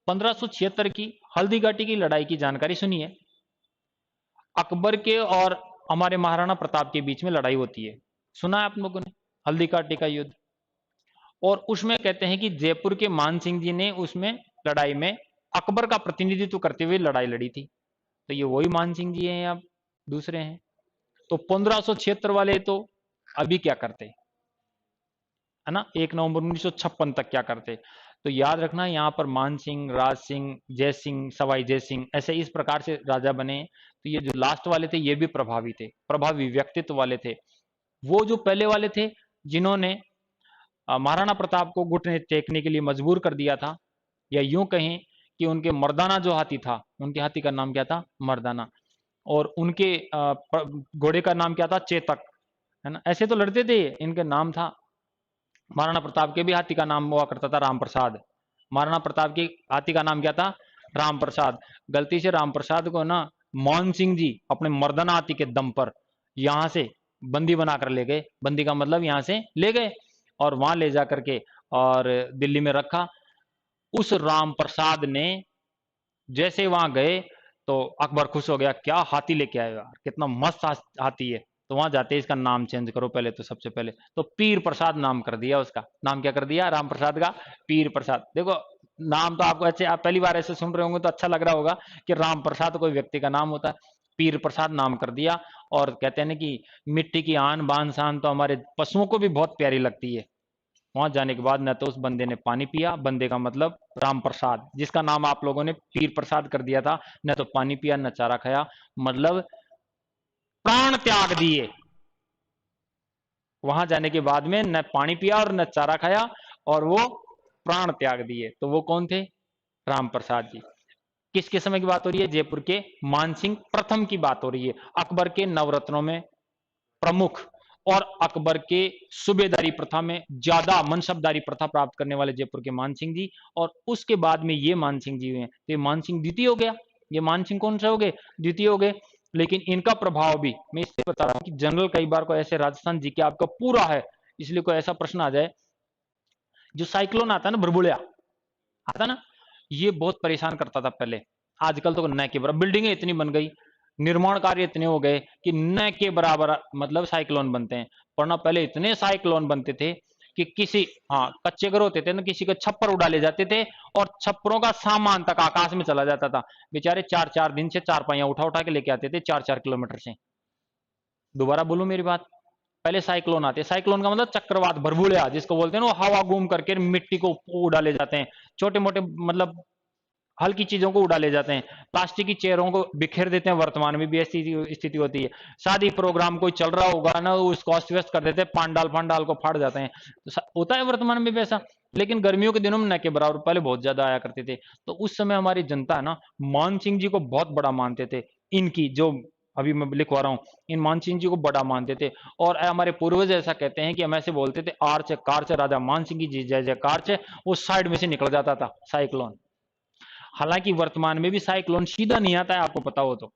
1576 की हल्दी घाटी की लड़ाई की जानकारी सुनी है। अकबर के और हमारे महाराणा प्रताप के बीच में लड़ाई होती है, सुना है आप लोगों ने, हल्दी घाटी का युद्ध। और उसमें कहते हैं कि जयपुर के मान सिंह जी ने उसमें लड़ाई में अकबर का प्रतिनिधित्व करते हुए लड़ाई लड़ी थी। तो ये वही मान सिंह जी हैं या दूसरे हैं? तो 1576 वाले तो अभी क्या करते है ना, 1 नवंबर 1956 तक क्या करते? तो याद रखना, यहाँ पर मान सिंह, राज सिंह, जय सिंह, सवाई जय सिंह, ऐसे इस प्रकार से राजा बने। तो ये जो लास्ट वाले थे ये भी प्रभावी थे, प्रभावी व्यक्तित्व वाले थे। वो जो पहले वाले थे जिन्होंने महाराणा प्रताप को घुटने टेकने के लिए मजबूर कर दिया था, या यूं कहें कि उनके मर्दाना जो हाथी था, उनके हाथी का नाम क्या था? मर्दाना। और उनके घोड़े का नाम क्या था? चेतक, है ना। ऐसे तो लड़ते थे, इनके नाम था। महाराणा प्रताप के भी हाथी का नाम हुआ करता था राम प्रसाद। महाराणा प्रताप के हाथी का नाम क्या था? राम प्रसाद। गलती से राम प्रसाद को ना मान सिंह जी अपने मर्दाना हाथी के दम पर यहां से बंदी बनाकर ले गए। बंदी का मतलब यहां से ले गए और वहां ले जाकर के और दिल्ली में रखा। उस राम प्रसाद ने जैसे वहां गए तो अकबर खुश हो गया, क्या हाथी लेके आए यार, कितना मस्त हाथी है। तो वहां जाते इसका नाम चेंज करो पहले, तो सबसे पहले तो पीर प्रसाद नाम कर दिया उसका। नाम क्या कर दिया राम प्रसाद का? पीर प्रसाद। देखो नाम तो आपको अच्छे, आप पहली बार ऐसे सुन रहे होंगे तो अच्छा लग रहा होगा कि राम प्रसाद कोई व्यक्ति का नाम होता है, पीर प्रसाद नाम कर दिया। और कहते हैं ना कि मिट्टी की आन बान शान तो हमारे पशुओं को भी बहुत प्यारी लगती है। वहां जाने के बाद न तो उस बंदे ने पानी पिया, बंदे का मतलब राम प्रसाद, जिसका नाम आप लोगों ने पीर प्रसाद कर दिया था, न तो पानी पिया न चारा खाया, मतलब प्राण त्याग दिए। वहां जाने के बाद में न पानी पिया और न चारा खाया, और वो प्राण त्याग दिए। तो वो कौन थे? राम प्रसाद जी। किसके समय की बात हो रही है? जयपुर के मानसिंह प्रथम की बात हो रही है, अकबर के नवरत्नों में प्रमुख और अकबर के सूबेदारी प्रथा में ज्यादा मनसबदारी प्रथा प्राप्त करने वाले जयपुर के मानसिंह जी। और उसके बाद में ये मानसिंह जी हुए, तो ये मानसिंह द्वितीय हो गया। ये मानसिंह कौन से हो गए? द्वितीय हो गए। लेकिन इनका प्रभाव भी मैं इससे बता रहा हूं कि जनरल कई बार को ऐसे राजस्थान जी के आपका पूरा है, इसलिए कोई ऐसा प्रश्न आ जाए, जो साइक्लोन आता है ना, भुरभुलिया आता ना, ये बहुत परेशान करता था पहले। आजकल तो न के बराबर बिल्डिंगें इतनी बन गई, निर्माण कार्य इतने हो गए कि न के बराबर मतलब साइक्लोन बनते हैं। वरना पहले इतने साइक्लोन बनते थे कि किसी, हाँ कच्चे घर होते थे ना, किसी के छप्पर उड़ा ले जाते थे और छप्परों का सामान तक आकाश में चला जाता था। बेचारे 4-4 दिन से चारपाइयां उठा उठा के लेके आते थे 4-4 किलोमीटर से। दोबारा बोलूं मेरी बात, पहले साइक्लोन आते, साइक्लोन का मतलब चक्रवात, भरभूलिया जिसको बोलते हैं ना, वो हवा घूम करके मिट्टी को उड़ा ले जाते हैं, छोटे मोटे मतलब हल्की चीजों को उड़ा ले जाते हैं, प्लास्टिक की चेयरों को बिखेर देते हैं। वर्तमान में भी ऐसी स्थिति होती है। शादी प्रोग्राम कोई चल रहा होगा ना, उसको अस्त व्यस्त कर देते हैं, पांडाल पांडाल को फाड़ जाते हैं। तो होता है वर्तमान में भी ऐसा। लेकिन गर्मियों के दिनों में न के बराबर पहले बहुत ज्यादा आया करते थे। तो उस समय हमारी जनता है ना, मान सिंह जी को बहुत बड़ा मानते थे। इनकी जो अभी मैं लिखवा रहा हूं, इन मान सिंह जी को बड़ा मानते थे। और हमारे पूर्वज ऐसा कहते हैं कि हम ऐसे बोलते थे, आर्च कार्च राजा मान सिंह की जय जयकार, वो साइड में से निकल जाता था साइक्लोन। हालांकि वर्तमान में भी साइक्लोन सीधा नहीं आता है, आपको पता हो तो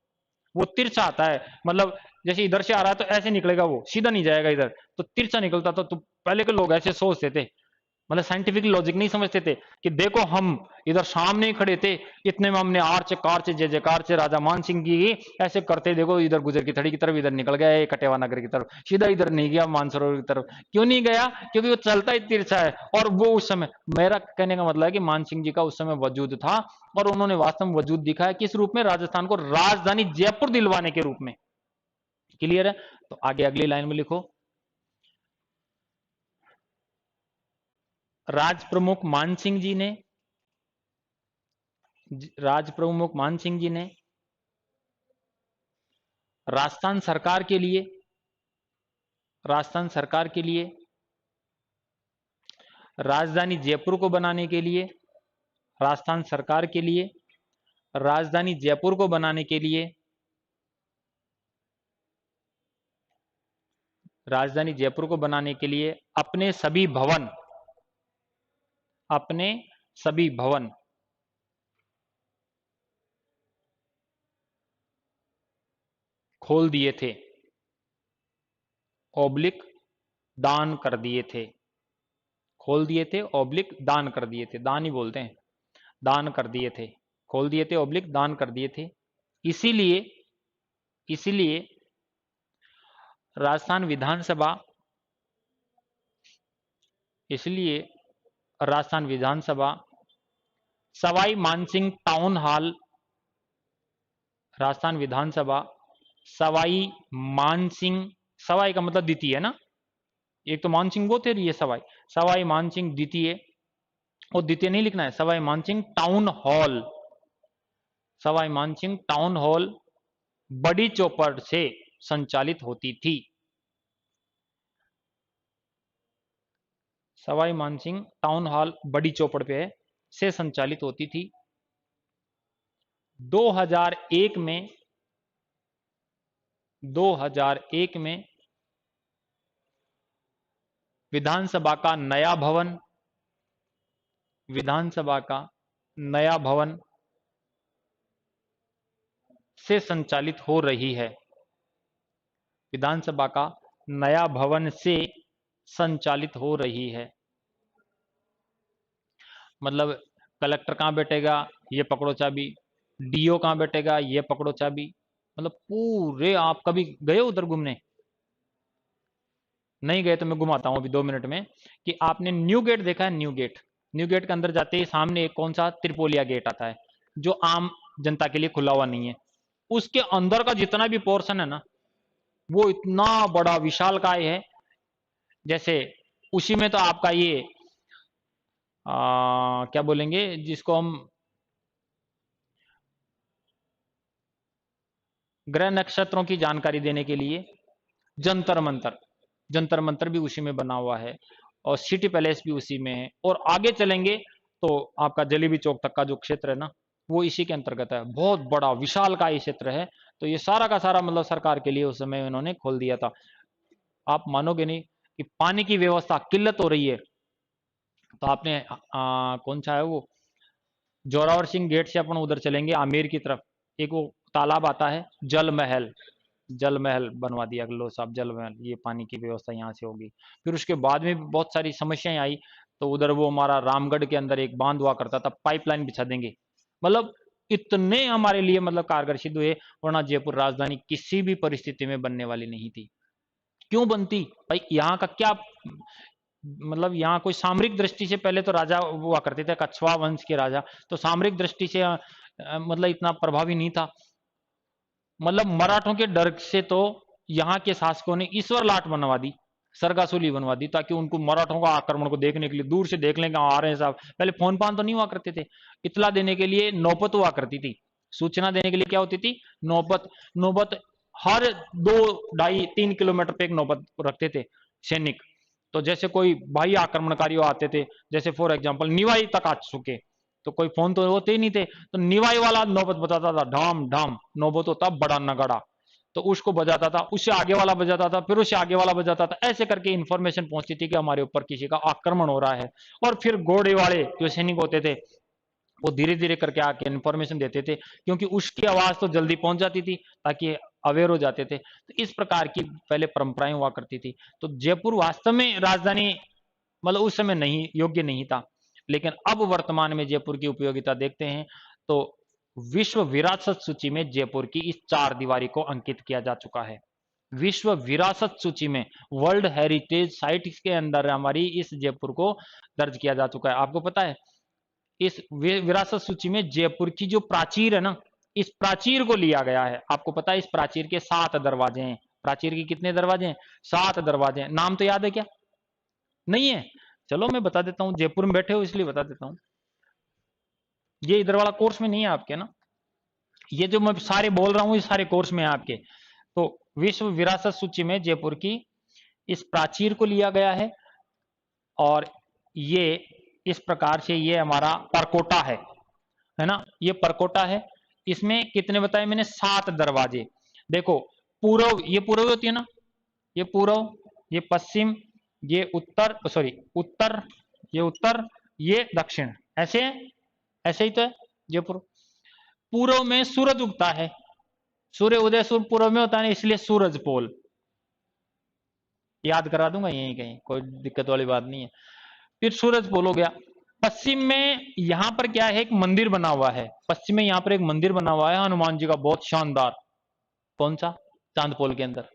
वो तिरछा आता है। मतलब जैसे इधर से आ रहा है तो ऐसे निकलेगा, वो सीधा नहीं जाएगा इधर, तो तिरछा निकलता था। तो पहले के लोग ऐसे सोचते थे, मतलब साइंटिफिक लॉजिक नहीं समझते थे कि देखो हम इधर सामने ही खड़े थे, इतने में हमने आर्च कारच जय जयकार से राजा मान सिंह की ऐसे करते, देखो इधर गुजर की थड़ी की तरफ इधर निकल गया, कटेवा नगर की तरफ, सीधा इधर नहीं गया मानसरोवर की तरफ। क्यों नहीं गया? क्योंकि वो चलता ही तिरछा है। और वो उस समय, मेरा कहने का मतलब है कि मान सिंह जी का उस समय वजूद था, और उन्होंने वास्तव में वजूद दिखाया किस रूप में? राजस्थान को राजधानी जयपुर दिलवाने के रूप में। क्लियर है? तो आगे अगली लाइन में लिखो, राज प्रमुख मान सिंह जी ने, राज प्रमुख मान सिंह जी ने राजस्थान सरकार के लिए, राजस्थान सरकार के लिए राजधानी जयपुर को बनाने के लिए, राजस्थान सरकार के लिए राजधानी जयपुर को बनाने के लिए, राजधानी जयपुर को बनाने के लिए अपने सभी भवन, अपने सभी भवन खोल दिए थे, ऑब्लिक दान कर दिए थे। खोल दिए थे, ऑब्लिक दान कर दिए थे, दान ही बोलते हैं, दान कर दिए थे, खोल दिए थे, ऑब्लिक दान कर दिए थे। इसीलिए इसीलिए राजस्थान विधानसभा इसलिए राजस्थान विधानसभा सवाई मानसिंह टाउन हॉल, राजस्थान विधानसभा सवाई मानसिंह, सवाई का मतलब द्वितीय है ना, एक तो मानसिंह वो थे, ये सवाई, सवाई मानसिंह द्वितीय, और द्वितीय नहीं लिखना है, Sawai Mansingh town hall, Sawai Mansingh town hall बड़ी चौपड़ से संचालित होती थी। सवाई मानसिंह टाउन हॉल बड़ी चौपड़ पे से संचालित होती थी। 2001 में 2001 में विधानसभा का नया भवन, विधानसभा का नया भवन से संचालित हो रही है, विधानसभा का नया भवन से संचालित हो रही है। मतलब कलेक्टर कहां बैठेगा, ये पकड़ो चाबी, डीओ कहां बैठेगा, ये पकड़ो चाबी, मतलब पूरे। आप कभी गए उधर घूमने? नहीं गए तो मैं घुमाता हूं अभी 2 मिनट में। कि आपने न्यू गेट देखा है? न्यू गेट, न्यू गेट के अंदर जाते ही सामने एक कौन सा त्रिपोलिया गेट आता है, जो आम जनता के लिए खुला हुआ नहीं है। उसके अंदर का जितना भी पोर्शन है ना, वो इतना बड़ा विशालकाय है। जैसे उसी में तो आपका ये क्या बोलेंगे जिसको हम ग्रह नक्षत्रों की जानकारी देने के लिए जंतर मंतर, जंतर मंतर भी उसी में बना हुआ है, और सिटी पैलेस भी उसी में है। और आगे चलेंगे तो आपका जलेबी चौक तक का जो क्षेत्र है ना, वो इसी के अंतर्गत है। बहुत बड़ा विशाल का ये क्षेत्र है। तो ये सारा का सारा मतलब सरकार के लिए उस समय उन्होंने खोल दिया था। आप मानोगे नहीं कि पानी की व्यवस्था किल्लत हो रही है, तो आपने कौन सा है वो, जोरावर सिंह गेट से अपन उधर चलेंगे आमेर की तरफ, एक वो तालाब आता है जल महल, जल महल बनवा दिया लो साहब, जल महल, ये पानी की व्यवस्था यहाँ से होगी। फिर उसके बाद में भी बहुत सारी समस्याएं आई, तो उधर वो हमारा रामगढ़ के अंदर एक बांध हुआ करता था, पाइपलाइन बिछा देंगे। मतलब इतने हमारे लिए मतलब कारगर सिद्ध हुए, वरना जयपुर राजधानी किसी भी परिस्थिति में बनने वाली नहीं थी। क्यों बनती भाई, यहाँ का क्या मतलब, यहाँ कोई सामरिक दृष्टि से पहले तो राजा हुआ करते थे, कछवा वंश के राजा, तो सामरिक दृष्टि से मतलब इतना प्रभावी नहीं था। मतलब मराठों के डर से तो यहाँ के शासकों ने ईश्वर लाट बनवा दी, सरगासुली बनवा दी, ताकि उनको मराठों का आक्रमण को देखने के लिए दूर से देख लें आ रहे हैं साहब। पहले फोन पान तो नहीं हुआ करते थे, इतला देने के लिए नौबत हुआ करती थी, सूचना देने के लिए क्या होती थी, नौबत। नौबत हर 2-2.5-3 किलोमीटर पे एक नौबत रखते थे सैनिक। तो जैसे कोई भाई आक्रमणकारी आते थे, जैसे फॉर एग्जाम्पल निवाई तक आ चुके, तो कोई फोन तो होते ही नहीं थे, तो निवाई वाला नौबत बताता था, ढाम ढाम नौबत होता बड़ा नगाड़ा, तो उसको बजाता था, उससे आगे वाला बजाता था, फिर उससे आगे वाला बजाता था, ऐसे करके इंफॉर्मेशन पहुंचती थी कि हमारे ऊपर किसी का आक्रमण हो रहा है। और फिर घोड़े वाले जो सैनिक होते थे, वो धीरे धीरे करके आके इंफॉर्मेशन देते थे, क्योंकि उसकी आवाज तो जल्दी पहुंच जाती थी, ताकि अवेयर हो जाते थे। तो इस प्रकार की पहले परंपराएं हुआ करती थी। तो जयपुर वास्तव में राजधानी मतलब उस समय नहीं योग्य नहीं था, लेकिन अब वर्तमान में जयपुर की उपयोगिता देखते हैं तो विश्व विरासत सूची में जयपुर की इस 4 दीवारी को अंकित किया जा चुका है। विश्व विरासत सूची में, वर्ल्ड हेरिटेज साइट के अंदर हमारी इस जयपुर को दर्ज किया जा चुका है। आपको पता है इस विरासत सूची में जयपुर की जो प्राचीर है ना, इस प्राचीर को लिया गया है। आपको पता है इस प्राचीर के 7 दरवाजे हैं। प्राचीर के कितने दरवाजे हैं? 7 दरवाजे हैं। नाम तो याद है क्या? नहीं है? चलो मैं बता देता हूं, जयपुर में बैठे हो इसलिए बता देता हूं। ये इधर वाला कोर्स में नहीं है आपके ना, ये जो मैं सारे बोल रहा हूं ये सारे कोर्स में है आपके। तो विश्व विरासत सूची में जयपुर की इस प्राचीर को लिया गया है, और ये इस प्रकार से ये हमारा परकोटा है ना, ये परकोटा है। इसमें कितने बताए मैंने? 7 दरवाजे। देखो पूर्व, ये पूर्व होती है ना, ये पूर्व, ये पश्चिम, ये उत्तर, सॉरी उत्तर, ये उत्तर, ये दक्षिण, ऐसे है, ऐसे ही तो है जयपुर। पूर्व में सूरज उगता है, सूर्य उदय सूर्य पूर्व में होता है ना, इसलिए सूरज पोल। याद करा दूंगा यहीं कहीं, कोई दिक्कत वाली बात नहीं है। फिर सूरज पोल हो गया। पश्चिम में यहां पर क्या है, एक मंदिर बना हुआ है, पश्चिम में यहां पर एक मंदिर बना हुआ है हनुमान जी का, बहुत शानदार। कौन सा? चांद पोल के अंदर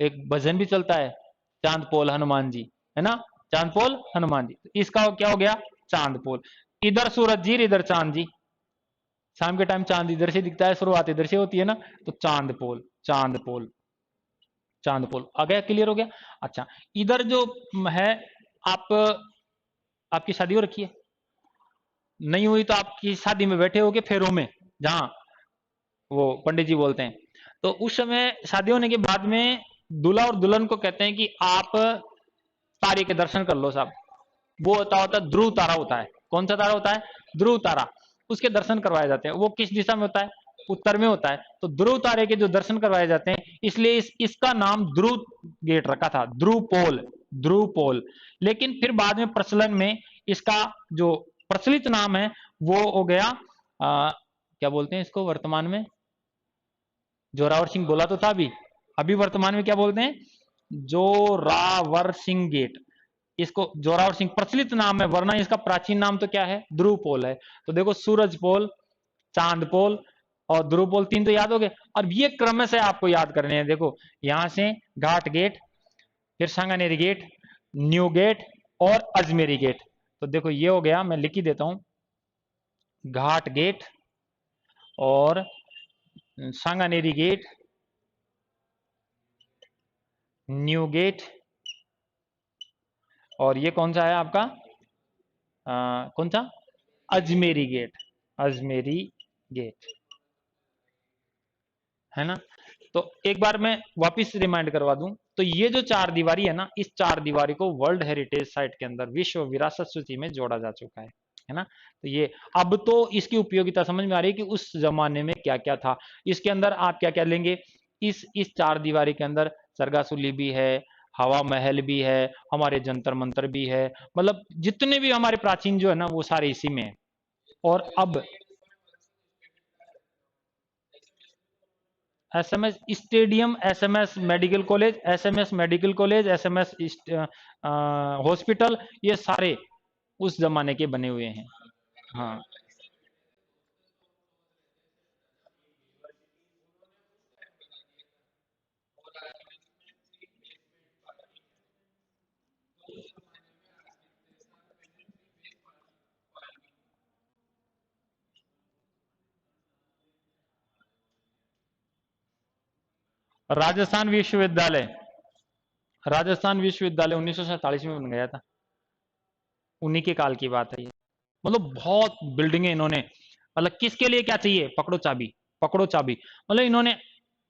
एक भजन भी चलता है, चांद पोल हनुमान जी, है ना, चांद पोल हनुमान जी। इसका क्या हो गया? चांद पोल। इधर सूरज जी, इधर चांद जी। शाम के टाइम चांद इधर से दिखता है, शुरुआत इधर से होती है ना, तो चांद पोल, चांद पोल, चांद पोल आ गया, क्लियर हो गया। अच्छा, इधर जो है, आप, आपकी शादी हो रखी है? नहीं हुई तो आपकी शादी में बैठे होगे फेरों में, जहां वो पंडित जी बोलते हैं, तो उस समय शादी होने के बाद में दूल्हा और दुल्हन को कहते हैं कि आप तारे के दर्शन कर लो साहब। वो होता है ध्रुव तारा होता है। कौन सा तारा होता है? ध्रुव तारा। उसके दर्शन करवाए जाते हैं। वो किस दिशा में होता है? उत्तर में होता है। तो ध्रुव तारे के जो दर्शन करवाए जाते हैं, इसलिए इसका नाम ध्रुव गेट रखा था, ध्रुव पोल, ध्रुव पोल। लेकिन फिर बाद में प्रचलन में इसका जो प्रचलित नाम है वो हो गया, क्या बोलते हैं इसको वर्तमान में? जोरावर सिंह बोला तो था अभी, अभी वर्तमान में क्या बोलते हैं? जोरावर सिंह गेट। इसको जोरावर सिंह प्रचलित नाम है, वरना इसका प्राचीन नाम तो क्या है? ध्रुव पोल है। तो देखो, सूरज पोल, चांद पोल और ध्रुव पोल, तीन तो याद हो गए। और ये क्रम से आपको याद करने हैं। देखो, यहां से घाट गेट, फिर सांगानेरी गेट, न्यू गेट और अजमेरी गेट। तो देखो ये हो गया, मैं लिख ही देता हूं, घाट गेट और सांगानेरी गेट, न्यू गेट, और ये कौन सा है आपका? कौन सा? अजमेरी गेट, अजमेरी गेट, है ना। तो एक बार मैं वापस रिमाइंड करवा दूं, तो ये जो चार दीवारी है ना, इस चार दीवारी को वर्ल्ड हेरिटेज साइट के अंदर विश्व विरासत सूची में जोड़ा जा चुका है ना। तो ये, अब तो इसकी उपयोगिता समझ में आ रही है कि उस जमाने में क्या क्या था। इसके अंदर आप क्या क्या लेंगे? इस चार दीवारी के अंदर सरगासुली भी है, हवा महल भी है, हमारे जंतर मंतर भी है, मतलब जितने भी हमारे प्राचीन जो है ना, वो सारे इसी में है। और अब SMS stadium, SMS medical college, SMS medical college, SMS hospital, ये सारे उस जमाने के बने हुए हैं। हाँ, राजस्थान विश्वविद्यालय, राजस्थान विश्वविद्यालय 1947 में बन गया था। उन्हीं के काल की बात है ये। मतलब बहुत बिल्डिंगें इन्होंने, मतलब किसके लिए क्या चाहिए? पकड़ो चाबी, पकड़ो चाबी। मतलब इन्होंने,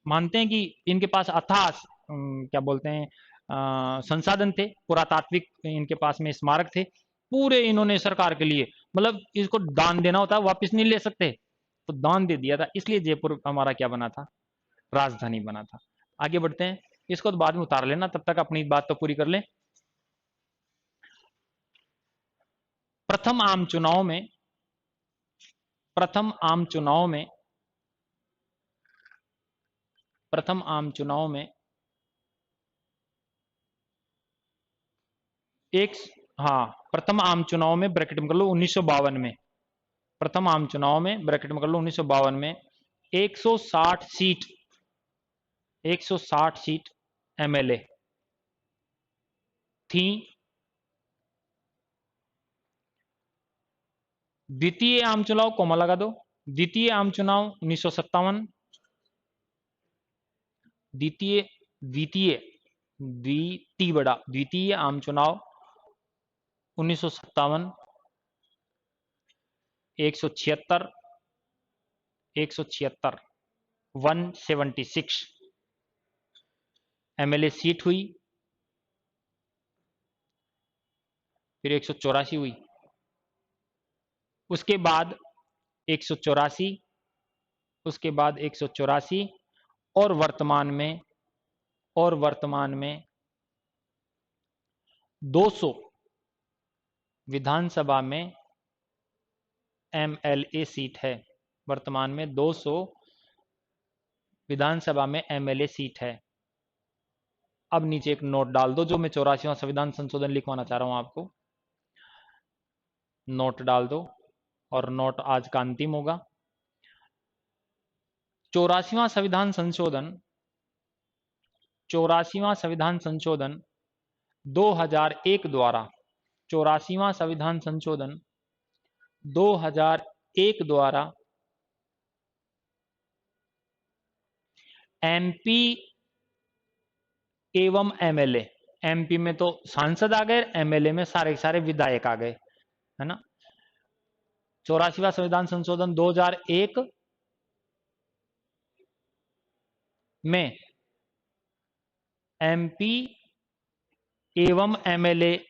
मानते हैं कि इनके पास अथाह क्या बोलते हैं, संसाधन थे, पुरातात्विक इनके पास में स्मारक थे पूरे। इन्होंने सरकार के लिए, मतलब इसको दान देना होता, वापस नहीं ले सकते, तो दान दे दिया था, इसलिए जयपुर हमारा क्या बना था? राजधानी बना था। आगे बढ़ते हैं, इसको तो बाद में उतार लेना, तब तक अपनी बात तो पूरी कर लें। प्रथम आम चुनाव में, प्रथम आम चुनाव में, प्रथम आम चुनाव में एक, हाँ, प्रथम आम चुनाव में ब्रैकेट में कर लो 1952 में, प्रथम आम चुनाव में ब्रैकेट में कर लो 1952 में 160 सीट, 160 सीट एमएलए थी। द्वितीय आम चुनाव, कोमा लगा दो, द्वितीय आम चुनाव 1957, द्वितीय, द्वितीय, द्वितीय बड़ा, द्वितीय आम चुनाव 1957, 176, 176, 176 एमएलए सीट हुई। फिर 184 हुई, उसके बाद 184, उसके बाद 184, और वर्तमान में, और वर्तमान में 200 विधानसभा में एमएलए सीट है। वर्तमान में 200 विधानसभा में एमएलए सीट है। अब नीचे एक नोट डाल दो, जो मैं 84वां संविधान संशोधन लिखवाना चाह रहा हूं आपको। नोट डाल दो और नोट आज का अंतिम होगा। 84वां संविधान संशोधन 84वां संविधान संशोधन 2001 द्वारा 84वां संविधान संशोधन 2001 द्वारा एमपी एवं एमएलए, एमपी में तो सांसद आ गए, एमएलए में सारे सारे विधायक आ गए, है ना। 84वां संविधान संशोधन 2001 में एमपी एवं एमएलए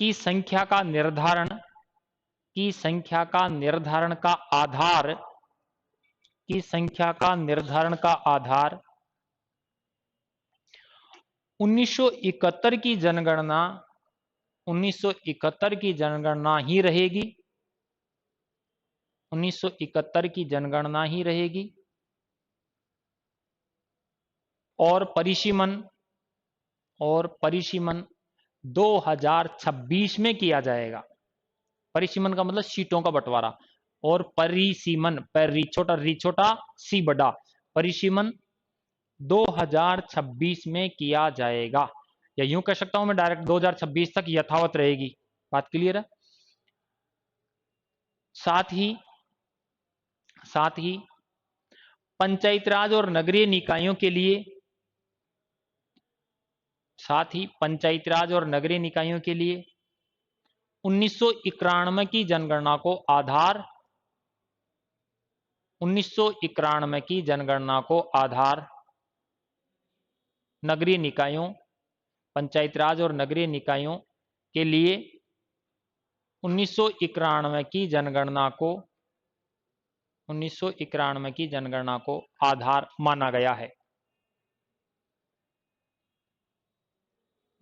की संख्या का निर्धारण का आधार 1971 की जनगणना 1971 की जनगणना ही रहेगी। 1971 की जनगणना ही रहेगी और परिसीमन 2026 में किया जाएगा। परिसीमन का मतलब सीटों का बंटवारा, और परिसीमन री छोटा सी बड़ा, परिसीमन 2026 में किया जाएगा, या यूं कह सकता हूं मैं डायरेक्ट 2026 तक यथावत रहेगी। बात क्लियर है। साथ ही पंचायत राज और नगरीय निकायों के लिए 1991 की जनगणना को आधार 1991 की जनगणना को आधार नगरीय निकायों, पंचायत राज और नगरीय निकायों के लिए 1991 की जनगणना को आधार माना गया है।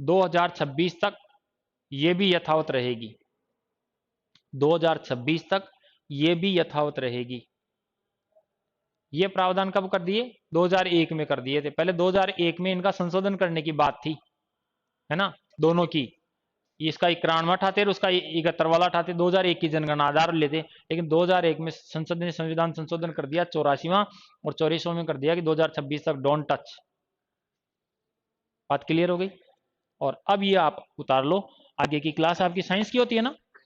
2026 तक ये भी यथावत रहेगी। 2026 तक ये भी यथावत रहेगी। ये प्रावधान कब कर दिए? 2001 में कर दिए थे। पहले 2001 में इनका संशोधन करने की बात थी, है ना, दोनों की। इसका 91 उठाते और उसका 71 वाला उठाते, 2001 की जनगणना आधार लेते। लेकिन 2001 में संसद ने संविधान संशोधन कर दिया 84वां, और 84वां में कर दिया कि 2026 तक डोंट टच। बात क्लियर हो गई। और अब ये आप उतार लो। आगे की क्लास आपकी साइंस की होती है ना,